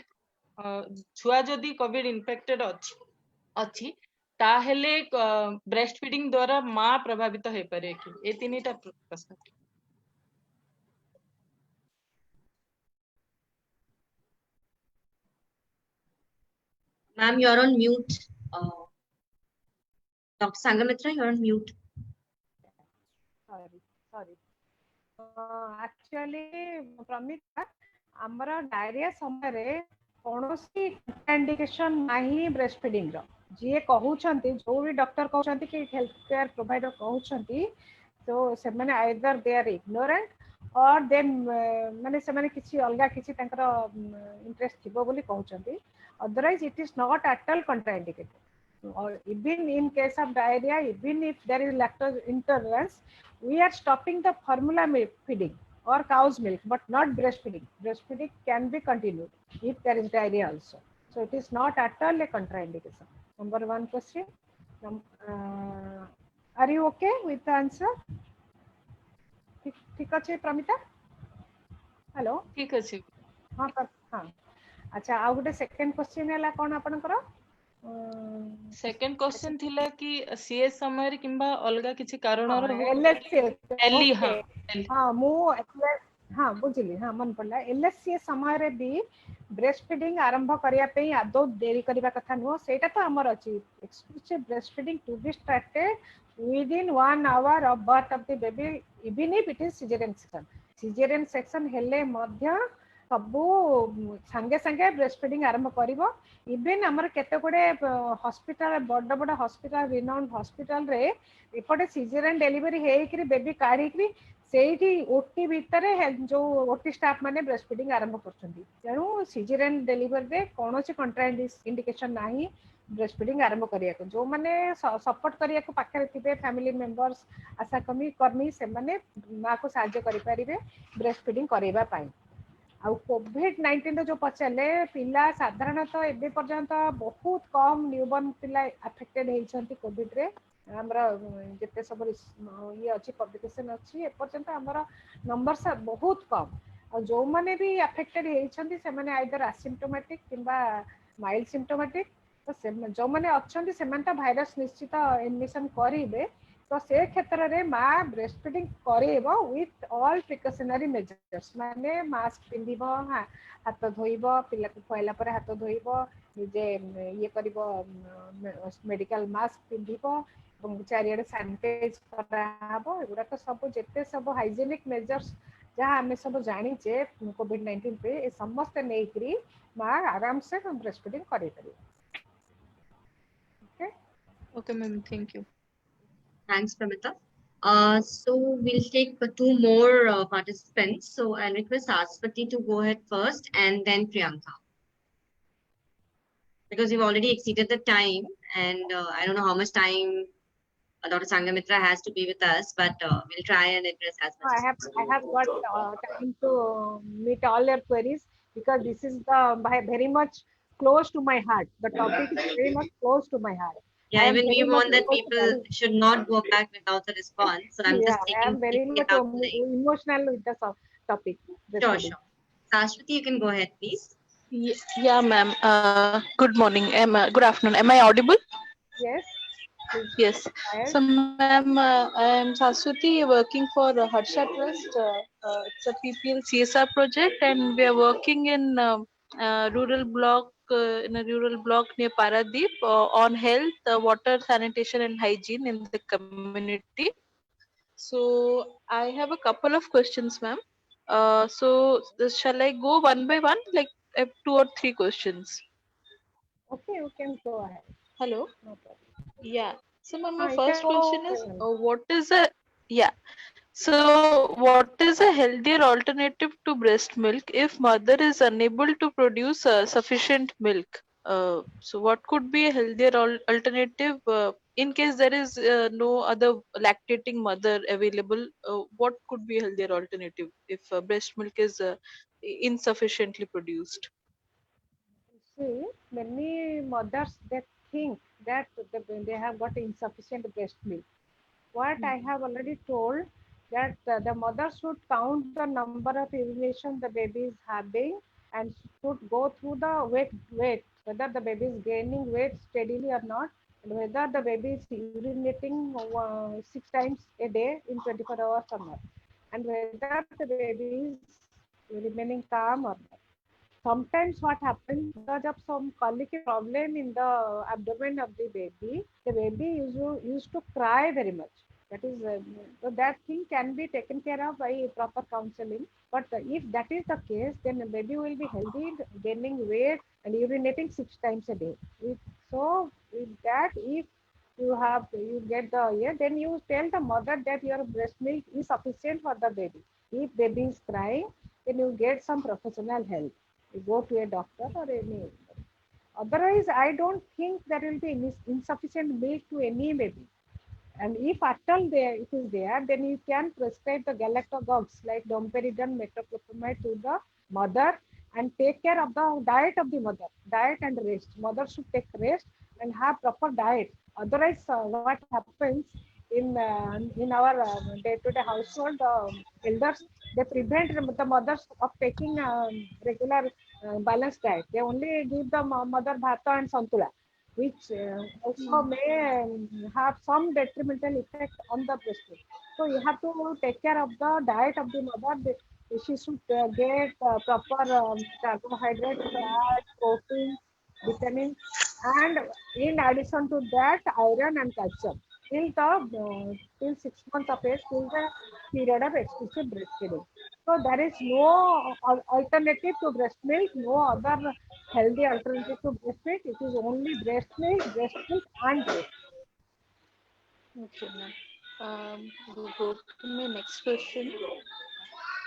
छुआ जदी कोविड इन्फेक्टेड अछि ताहेले ब्रेस्ट फीडिंग द्वारा मां प्रभावित हे पारे कि ए तीनटा प्रश्न Ma'am, you're on mute. Dr. Sangamitra, you're on mute. Sorry. Actually, Pramita, आमर डायरिया समय कौनसी इंडिकेशन नाही ब्रेस्ट फीडिंग रो जी कहउछंती जो भी डॉक्टर कहउछंती कि हेल्थ केयर प्रोवाइडर कहउछंती तो से माने आइदर दे आर इग्नोरेंट और दे माने से माने किछि अलगा किछि तांकर इंटरेस्ट थिबो बोली कहउछंती otherwise it is not at all contraindicated or even in case of diarrhea even if there is lactose intolerance we are stopping the formula milk feeding or cow's milk but not breastfeeding. Breastfeeding can be continued if there is diarrhea also. So it is not at all a contraindication. Number one question. Are you okay with the answer? ठीक अच्छे Pramita? Hello ठीक अछि हाँ हाँ अच्छा आ गोटे second question हैला कोन आपनकर सेकंड क्वेश्चन थिला कि सीएस समय रे किंबा अलगा किछि कारण रो एलएससी एली हां हां मु हाँ बुझिली हाँ मन पड़ला एलएससी समय रे भी ब्रेस्ट फीडिंग आरंभ करिया पे आदो देरी करिबा कथा नुह सेटा तो हमर अछि exclusive breast feeding to be started within 1 hour of birth of the baby even if it is cesarean section हेले मध्य सबू संगे संगे ब्रेस्ट फीडिंग आरंभ करिवो इवन हमर केते गुडे हॉस्पिटल बड़ बड़ हॉस्पिटल रिनाउंड हॉस्पिटल रे एपटे सिजेरियन डिलीवरी हेकरी बेबी काढिकरी सेठी ओटी भितरे जो ओटी स्टाफ माने ब्रेस्ट फीडिंग आरंभ करछंती तेनु सिजेरियन डिलीवरी रे कोनोसी कंट्राइंडिकेशन नाही ब्रेस्ट फीडिंग आरंभ करिया को जो माने सपोर्ट करिया को पाखरे थिबे फैमिली मेंबर्स आशा कर्मी से माने मां को सहायता करि परिबे ब्रेस्ट फीडिंग करेबा पाई आ कोविड-19 जो पचारे पिला साधारणतः एबे पर्यंत बहुत कम न्यूबॉर्न पिला अफेक्टेड हेइछंती कोविड रे हमरा जते सब ये अछि पब्लिकेशन अछि ए पर्यंत हमरा नंबर्स बहुत कम और जो माने भी अफेक्टेड हेइछंती से माने आइदर एसिम्प्टोमेटिक किंबा माइल्ड सिम्प्टोमेटिक तो से जो माने अछंती से माने भाइरस निश्चित एडमिशन करिवे तो से क्षेत्र रे मां ब्रेस्ट फीडिंग करेबो विथ ऑल प्रिकॉशनरी मेजर्स माने मास्क पिंदिबो हाथ धोइबो पिला को खइला पर हाथ धोइबो जे ये करिबो मेडिकल मास्क पिंदिबो এবং চারিয়াড়ে স্যানিটাইজ করা হবো এগুলা তো সব যেতে সব হাইজেনিক মেজর্স যাহা আমি সব জানিছে কোভিড-19 पे ए समस्त नेकरी मां आराम से ब्रेस्ट फीडिंग करे पारी okay okay ma'am thank you Thanks, Pramita. So we'll take 2 more participants. So I'll request Aswati to go ahead first and then Priyanka. Because we've already exceeded the time and I don't know how much time Dr. Sangamitra has to be with us, but we'll try and address as much as possible. I have got time to meet all your queries because this is very much close to my heart. The topic is very much close to my heart. Yeah, even we want that people should not go back without a response. So I'm just I am very much emotional with the topic. Sure. Sashwati, you can go ahead, please. Yeah, ma'am. Good morning. Good afternoon. Am I audible? Yes, please. Yes. Go ahead. So, ma'am, I am Saswati working for Harsha Trust. It's a PPL CSR project, and we are working in rural block in a rural block near Paradeep on health, water, sanitation, and hygiene in the community. So, I have a couple of questions, ma'am. Shall I go one by one? Like, I have two or three questions. Okay, you can go ahead. Hello. No problem. Yeah. So, ma'am, my You can first question is, go. what is a yeah? So, what is a healthier alternative to breast milk if mother is unable to produce sufficient milk? So, what could be a healthier alternative in case there is no other lactating mother available? What could be a healthier alternative if breast milk is insufficiently produced? See, many mothers they think that they have got insufficient breast milk. What I have already told that the mother should count the number of urination the baby is having and should go through the weight whether the baby is gaining weight steadily or not, and whether the baby is urinating 6 times a day in 24 hours or not, and whether the baby is remaining calm or not. Sometimes what happens because of some colic problem in the abdomen of the baby used to cry very much. That is, so that thing can be taken care of by proper counseling. But if that is the case, then the baby will be healthy, gaining weight, and urinating 6 times a day. With that, if you get the then you tell the mother that your breast milk is sufficient for the baby. If baby is crying, then you get some professional help. You go to a doctor or any. Otherwise, I don't think there will be insufficient milk to any baby. And if at all there it is there, then you can prescribe the galactogogues like domperidone, metoclopramide to the mother and take care of the diet of the mother. Diet and rest. Mother should take rest and have proper diet. Otherwise, what happens in our day-to-day household, elders they prevent the mothers of taking regular balanced diet. They only give the mother bhata and santula, which also may have some detrimental effect on the breast milk. So you have to take care of the diet of the mother. She should get proper carbohydrate, fat, protein, vitamins, and in addition to that, iron and calcium till 6 months of age, till the period of exclusive breastfeeding. So there is no alternative to breast milk, no other healthy alternative to breast milk. It is only breast milk and breast. Okay, ma'am. We'll go to my next question.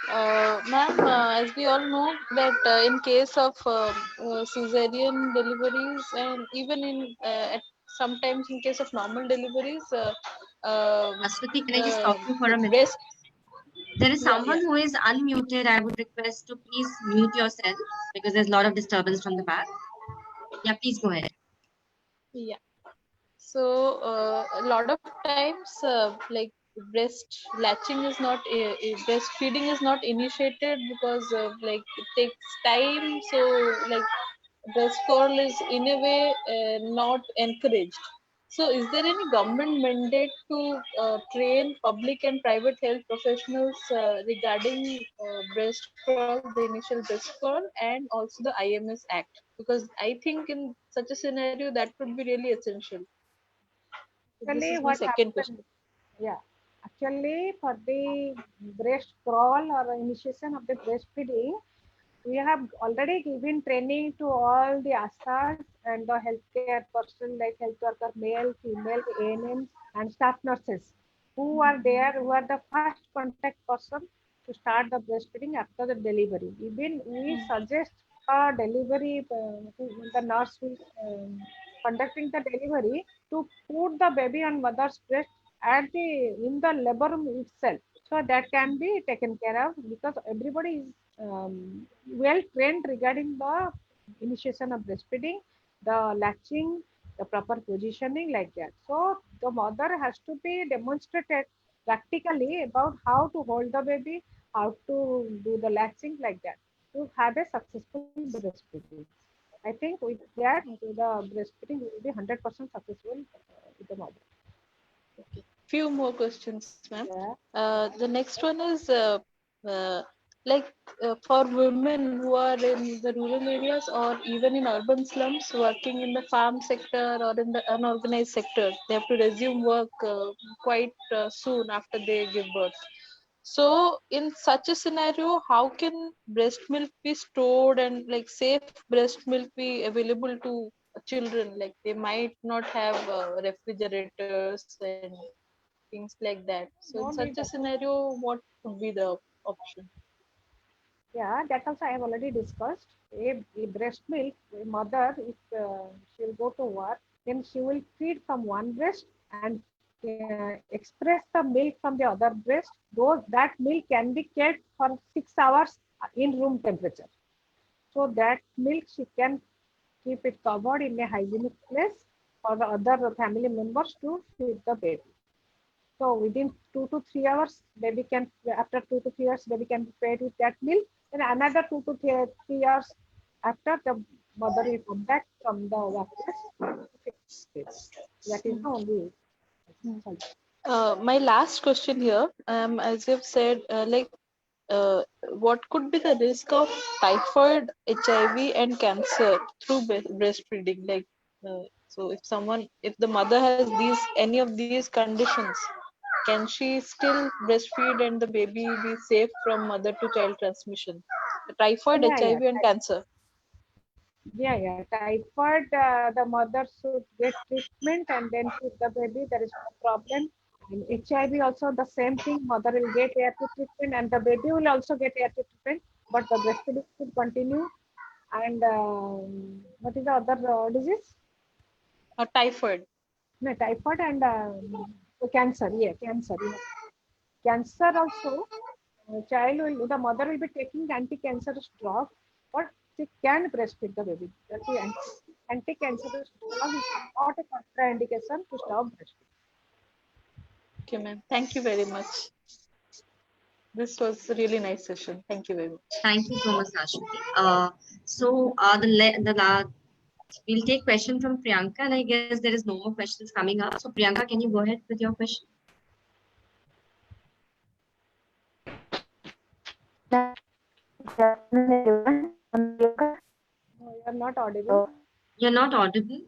Ma'am, as we all know that in case of cesarean deliveries and even in sometimes in case of normal deliveries, Aswati, can I just stop you for a the minute? breast. There is Yeah, someone yeah, who is unmuted. I would request to please mute yourself because there's a lot of disturbance from the back. Yeah, please go ahead. yeah. So a lot of times, like breast latching is not breastfeeding is not initiated because like it takes time. So like breast curl is in a way not encouraged. So is there any government mandate to train public and private health professionals regarding breast curl, the initial breast curl, and also the IMS Act? Because I think in such a scenario that would be really essential. This Actually, is my what second question. happens? Yeah, actually, for the breast crawl or initiation of the breastfeeding, we have already given training to all the ASHAs and the healthcare personnel like health worker, male, female, ANMs, and staff nurses who are there, who are the first contact person to start the breastfeeding after the delivery. Even we suggest a delivery, the nurse who is conducting the delivery to put the baby on mother's breast at the in the labor room itself. So that can be taken care of because everybody is well trained regarding the initiation of breastfeeding, the latching, the proper positioning like that. So the mother has to be demonstrated practically about how to hold the baby, how to do the latching like that. to have a successful breastfeeding. I think with that, the breastfeeding will be 100% successful with the mother. Okay. Few more questions, ma'am. Yeah. The next one is for women who are in the rural areas or even in urban slums working in the farm sector or in the unorganized sector, they have to resume work quite soon after they give birth. So in such a scenario, how can breast milk be stored and like safe breast milk be available to children? Like they might not have refrigerators and things like that. So in No such need. a scenario, what would be the option? Yeah, that also I have already discussed. A breast milk, a mother, if she will go to work, then she will feed from one breast and express the milk from the other breast. That milk can be kept for 6 hours in room temperature. So that milk she can keep it covered in a hygienic place for the other family members to feed the baby. So within 2 to 3 hours, baby can, after 2 to 3 hours, baby can be fed with that milk. Then another 2 to 3 hours after, the mother will come back from the workplace. That is the only. My last question here, as you've said, what could be the risk of typhoid, HIV, and cancer through breastfeeding? So if the mother has any of these conditions, can she still breastfeed and the baby be safe from mother to child transmission? Typhoid, HIV, and cancer. Yeah. Typhoid, the mother should get treatment and then feed the baby. There is no problem. And HIV also the same thing. Mother will get ART treatment and the baby will also get ART treatment. But the breastfeeding should continue. And what is the other disease? Typhoid. No, typhoid and cancer. Yeah, cancer. Cancer also. The mother will be taking anti-cancerous drug, but she can breastfeed the baby. The anti-cancerous drug is not a contraindication to stop breastfeeding. Okay, ma'am. Thank you very much. This was a really nice session. Thank you very much. Thank you so much, Ashwini. We'll take question from Priyanka, and I guess there is no more questions coming up. So Priyanka, can you go ahead with your question? No, you're not audible. You're not audible.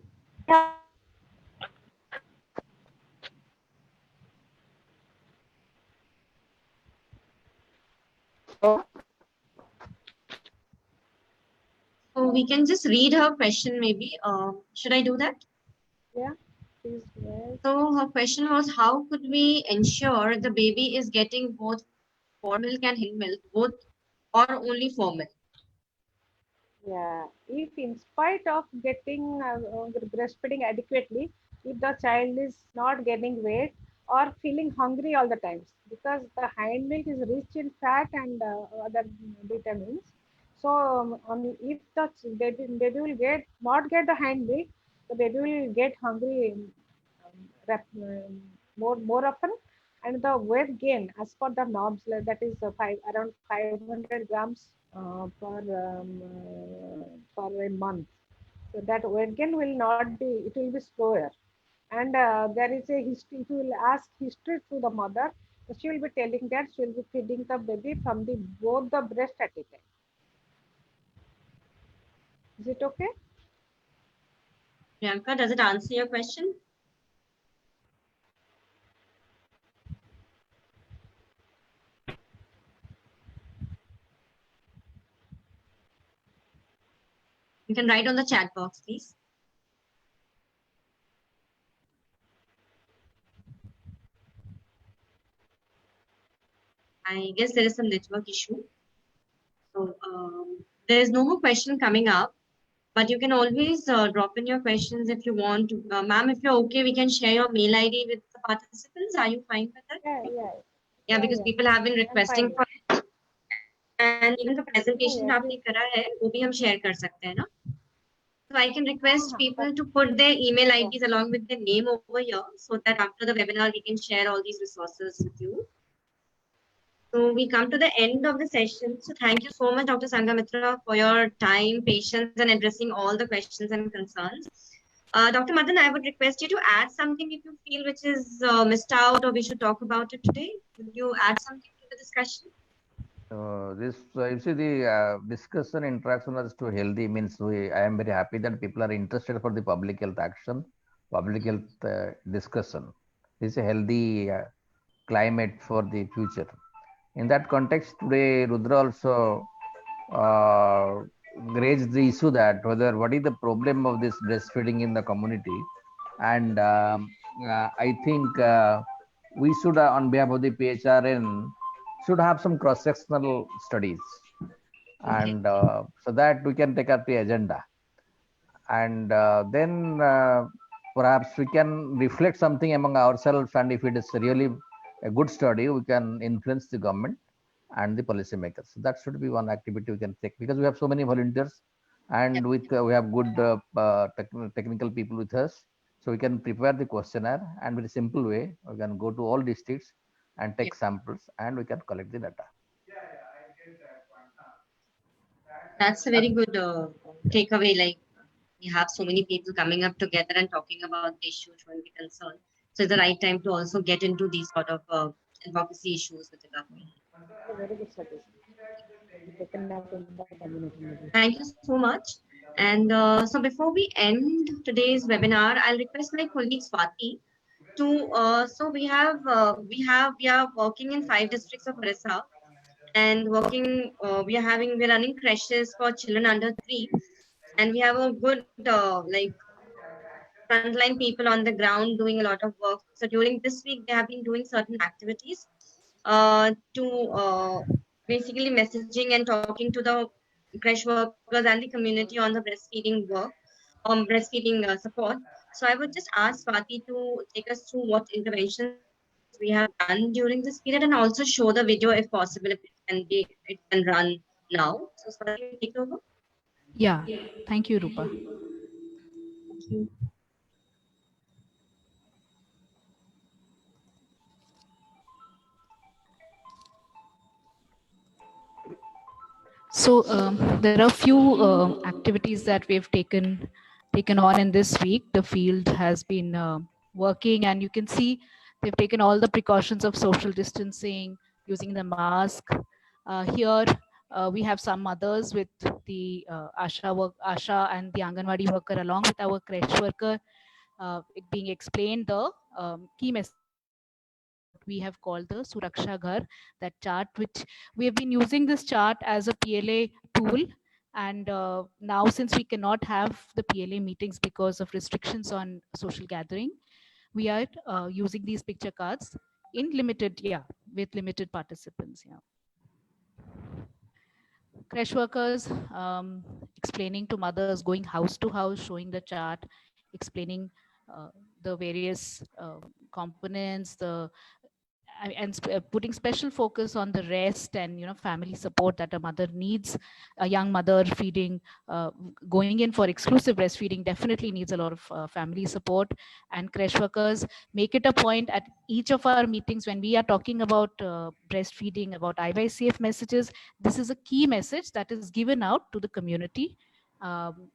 So we can just read her question maybe. Should I do that? Yeah, please. Yes. So her question was, how could we ensure the baby is getting both for milk and hind milk, both or only for milk? Yeah, if in spite of getting breastfeeding adequately, if the child is not gaining weight or feeling hungry all the times, because the hind milk is rich in fat and other vitamins. So if the baby will not get the hind milk, the baby will get hungry more often, and the weight gain as per the norms, that is around 500 grams for a month. So that weight gain will not be, it will be slower. And there is a history, if you will ask history to the mother, she will be telling that she will be feeding the baby from both the breast at a time. Is it okay? Priyanka, does it answer your question? You can write on the chat box, please. I guess there is some network issue. So there is no more question coming up, but you can always drop in your questions if you want to. Ma'am, if you're okay, we can share your mail ID with the participants. Are you fine with that? Yeah, because people have been requesting for it. And even the presentation आपने करा है, वो भी हम share कर सकते हैं ना? So I can request people to put their email IDs along with their name over here, so that after the webinar we can share all these resources with you. So we come to the end of the session. So thank you so much, Dr. Sangamitra, for your time, patience, and addressing all the questions and concerns. Dr. Madan, I would request you to add something if you feel which is missed out or we should talk about it today. Would you add something to the discussion? You see, the discussion interaction was too healthy. Means I am very happy that people are interested for the public health action, public health discussion. This is a healthy climate for the future. In that context, today Rudra also raised the issue that what is the problem of this breastfeeding in the community, and I think we should, on behalf of the PHRN, should have some cross-sectional studies, and so that we can take up the agenda, and then perhaps we can reflect something among ourselves, and if it is really a good study, we can influence the government and the policymakers. So that should be one activity we can take, because we have so many volunteers, and with we have good technical people with us, so we can prepare the questionnaire, and with a simple way we can go to all districts and take samples, and we can collect the data. That's a very good takeaway. Like, we have so many people coming up together and talking about the issues when we concern. So it's the right time to also get into these sort of advocacy issues with the government. Very good suggestion. Taken up in the community. Thank you so much. And so before we end today's webinar, I'll request my colleague Swati to, so we are working in 5 districts of Orissa, and we're running creches for children under 3, and we have a good like frontline people on the ground doing a lot of work. So during this week, they have been doing certain activities to basically messaging and talking to the creche workers and the community on the breastfeeding work, breastfeeding support. So I would just ask Swati to take us through what interventions we have done during this period, and also show the video if possible, if it can run now. So Swati, take over. Yeah, thank you, Rupa. Thank you. So there are a few activities that we've taken on in this week. The field has been working, and you can see they've taken all the precautions of social distancing, using the mask. Here we have some mothers with the Asha and the Anganwadi worker, along with our creche worker, being explained the key message we have called the Suraksha Ghar, that chart, which we have been using this chart as a PLA tool. And now, since we cannot have the PLA meetings because of restrictions on social gathering, we are using these picture cards in with limited participants. Creche workers explaining to mothers, going house to house, showing the chart, explaining the various components, and putting special focus on the rest and family support that a mother needs. A young mother feeding, going in for exclusive breastfeeding, definitely needs a lot of family support. And creche workers make it a point at each of our meetings, when we are talking about breastfeeding, about IYCF messages, this is a key message that is given out to the community. And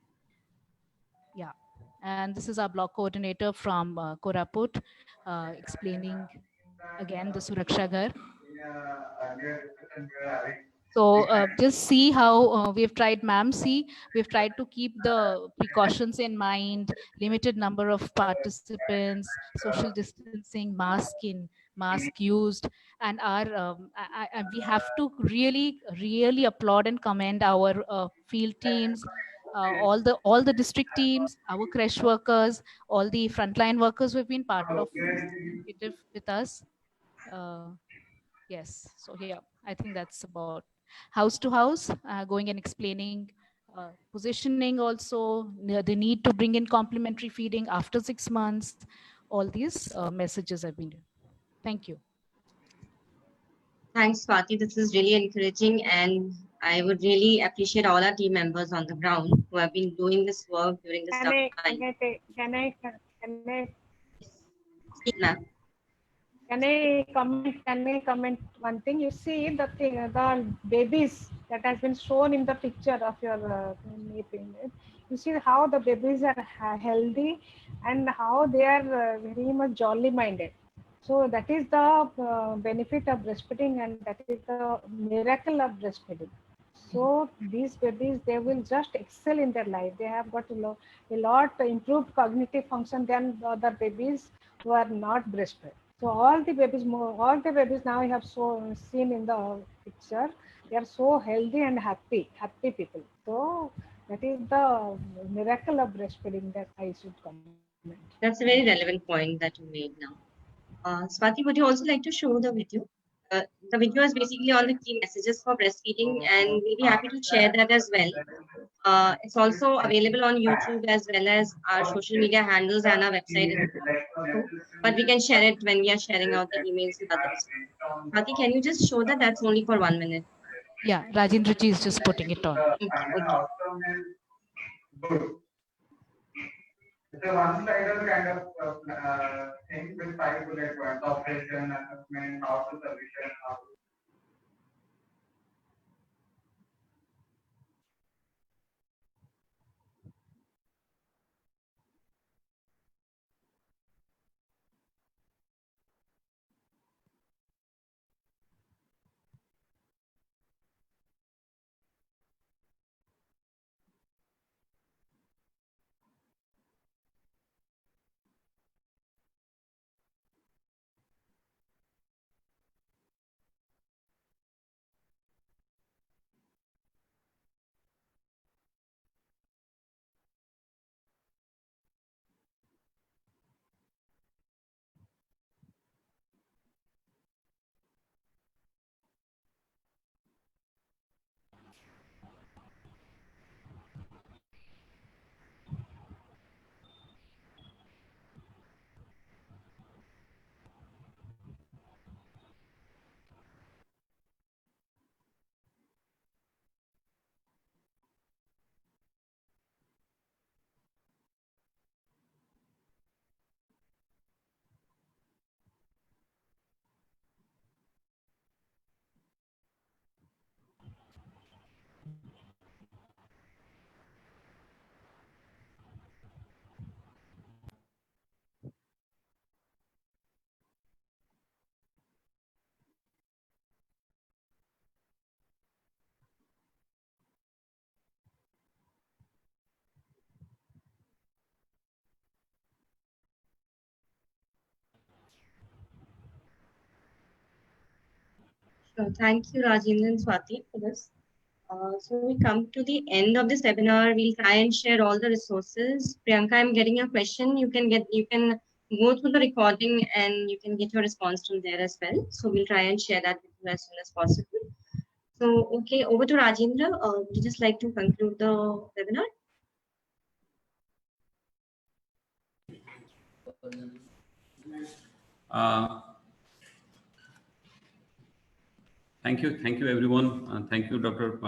this is our block coordinator from Koraput explaining again the Suraksha Ghar. So just see how we've tried, ma'am. See, we've tried to keep the precautions in mind, limited number of participants, social distancing, mask used, and our we have to really applaud and commend our field teams, all the district teams, our creche workers, all the frontline workers who have been part of this initiative with us. Yes, so I think that's about house to house, going and explaining positioning, also the need to bring in complementary feeding after 6 months. All these messages have been. Thank you. Thanks, Swati. This is really encouraging, and I would really appreciate all our team members on the ground who have been doing this work during this tough time. Can I Speak, ma'am. Can I comment one thing? You see the thing, the babies that has been shown in the picture of your you see how the babies are healthy and how they are very much jolly minded. So that is the benefit of breastfeeding, and that is the miracle of breastfeeding. So these babies, they will just excel in their life. They have got a lot improved cognitive function than the other babies who are not breastfed. So all the babies now I have seen in the picture, they are so healthy and happy people. So that is the miracle of breastfeeding that I should comment. That's a very relevant point that you made now. Swati, would you also like to show the video? The video is basically all the key messages for breastfeeding, and we'll be happy to share that as well. It's also available on YouTube as well as our social media handles and our website. But we can share it when we are sharing out the emails with others. Swati, can you just show that? That's only for 1 minute. Yeah, Rajendra ji is just putting it on. Okay. It's a one-slider kind of thing with 5 bullet points: operation, assessment, how to solution, how to. So thank you, Rajendra and Swati, for this. So we come to the end of this webinar. We'll try and share all the resources. Priyanka, I'm getting a question. You can go through the recording and you can get your response from there as well. So we'll try and share that with you as soon as possible. So, okay, over to Rajendra. Would you just like to conclude the webinar? Thank you everyone. Thank you, Dr.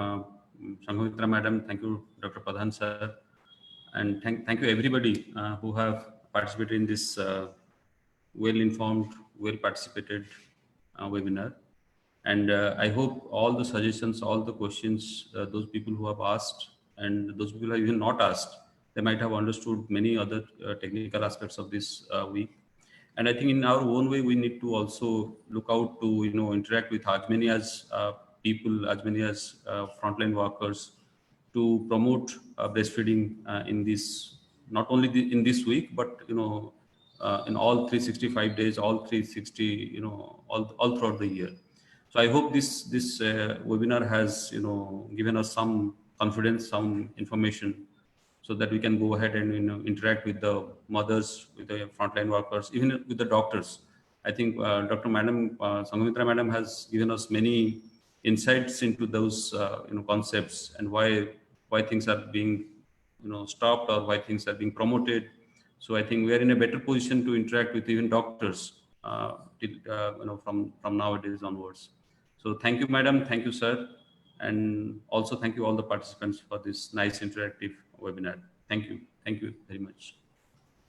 Sanghamitra Madam. Thank you, Dr. Pradhan sir, and thank you everybody who have participated in this well-informed, well-participated webinar. And I hope all the suggestions, all the questions, those people who have asked and those people who have even not asked, they might have understood many other technical aspects of this week. And I think in our own way, we need to also look out to, interact with as many as people, as many as frontline workers to promote breastfeeding in this, not only in this week, but, in all 365 days, all 360, all throughout the year. So I hope this webinar has, given us some confidence, some information, so that we can go ahead and interact with the mothers, with the frontline workers, even with the doctors. I think Dr. Madam Sanghamitra Madam has given us many insights into those concepts and why things are being stopped or why things are being promoted. So I think we are in a better position to interact with even doctors from nowadays onwards. So thank you, Madam. Thank you, sir. And also thank you all the participants for this nice interactive webinar. Thank you. Thank you very much.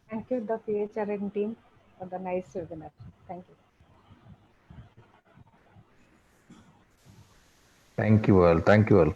Thank you, the PHRN team, for the nice webinar. Thank you. Thank you all. Thank you all.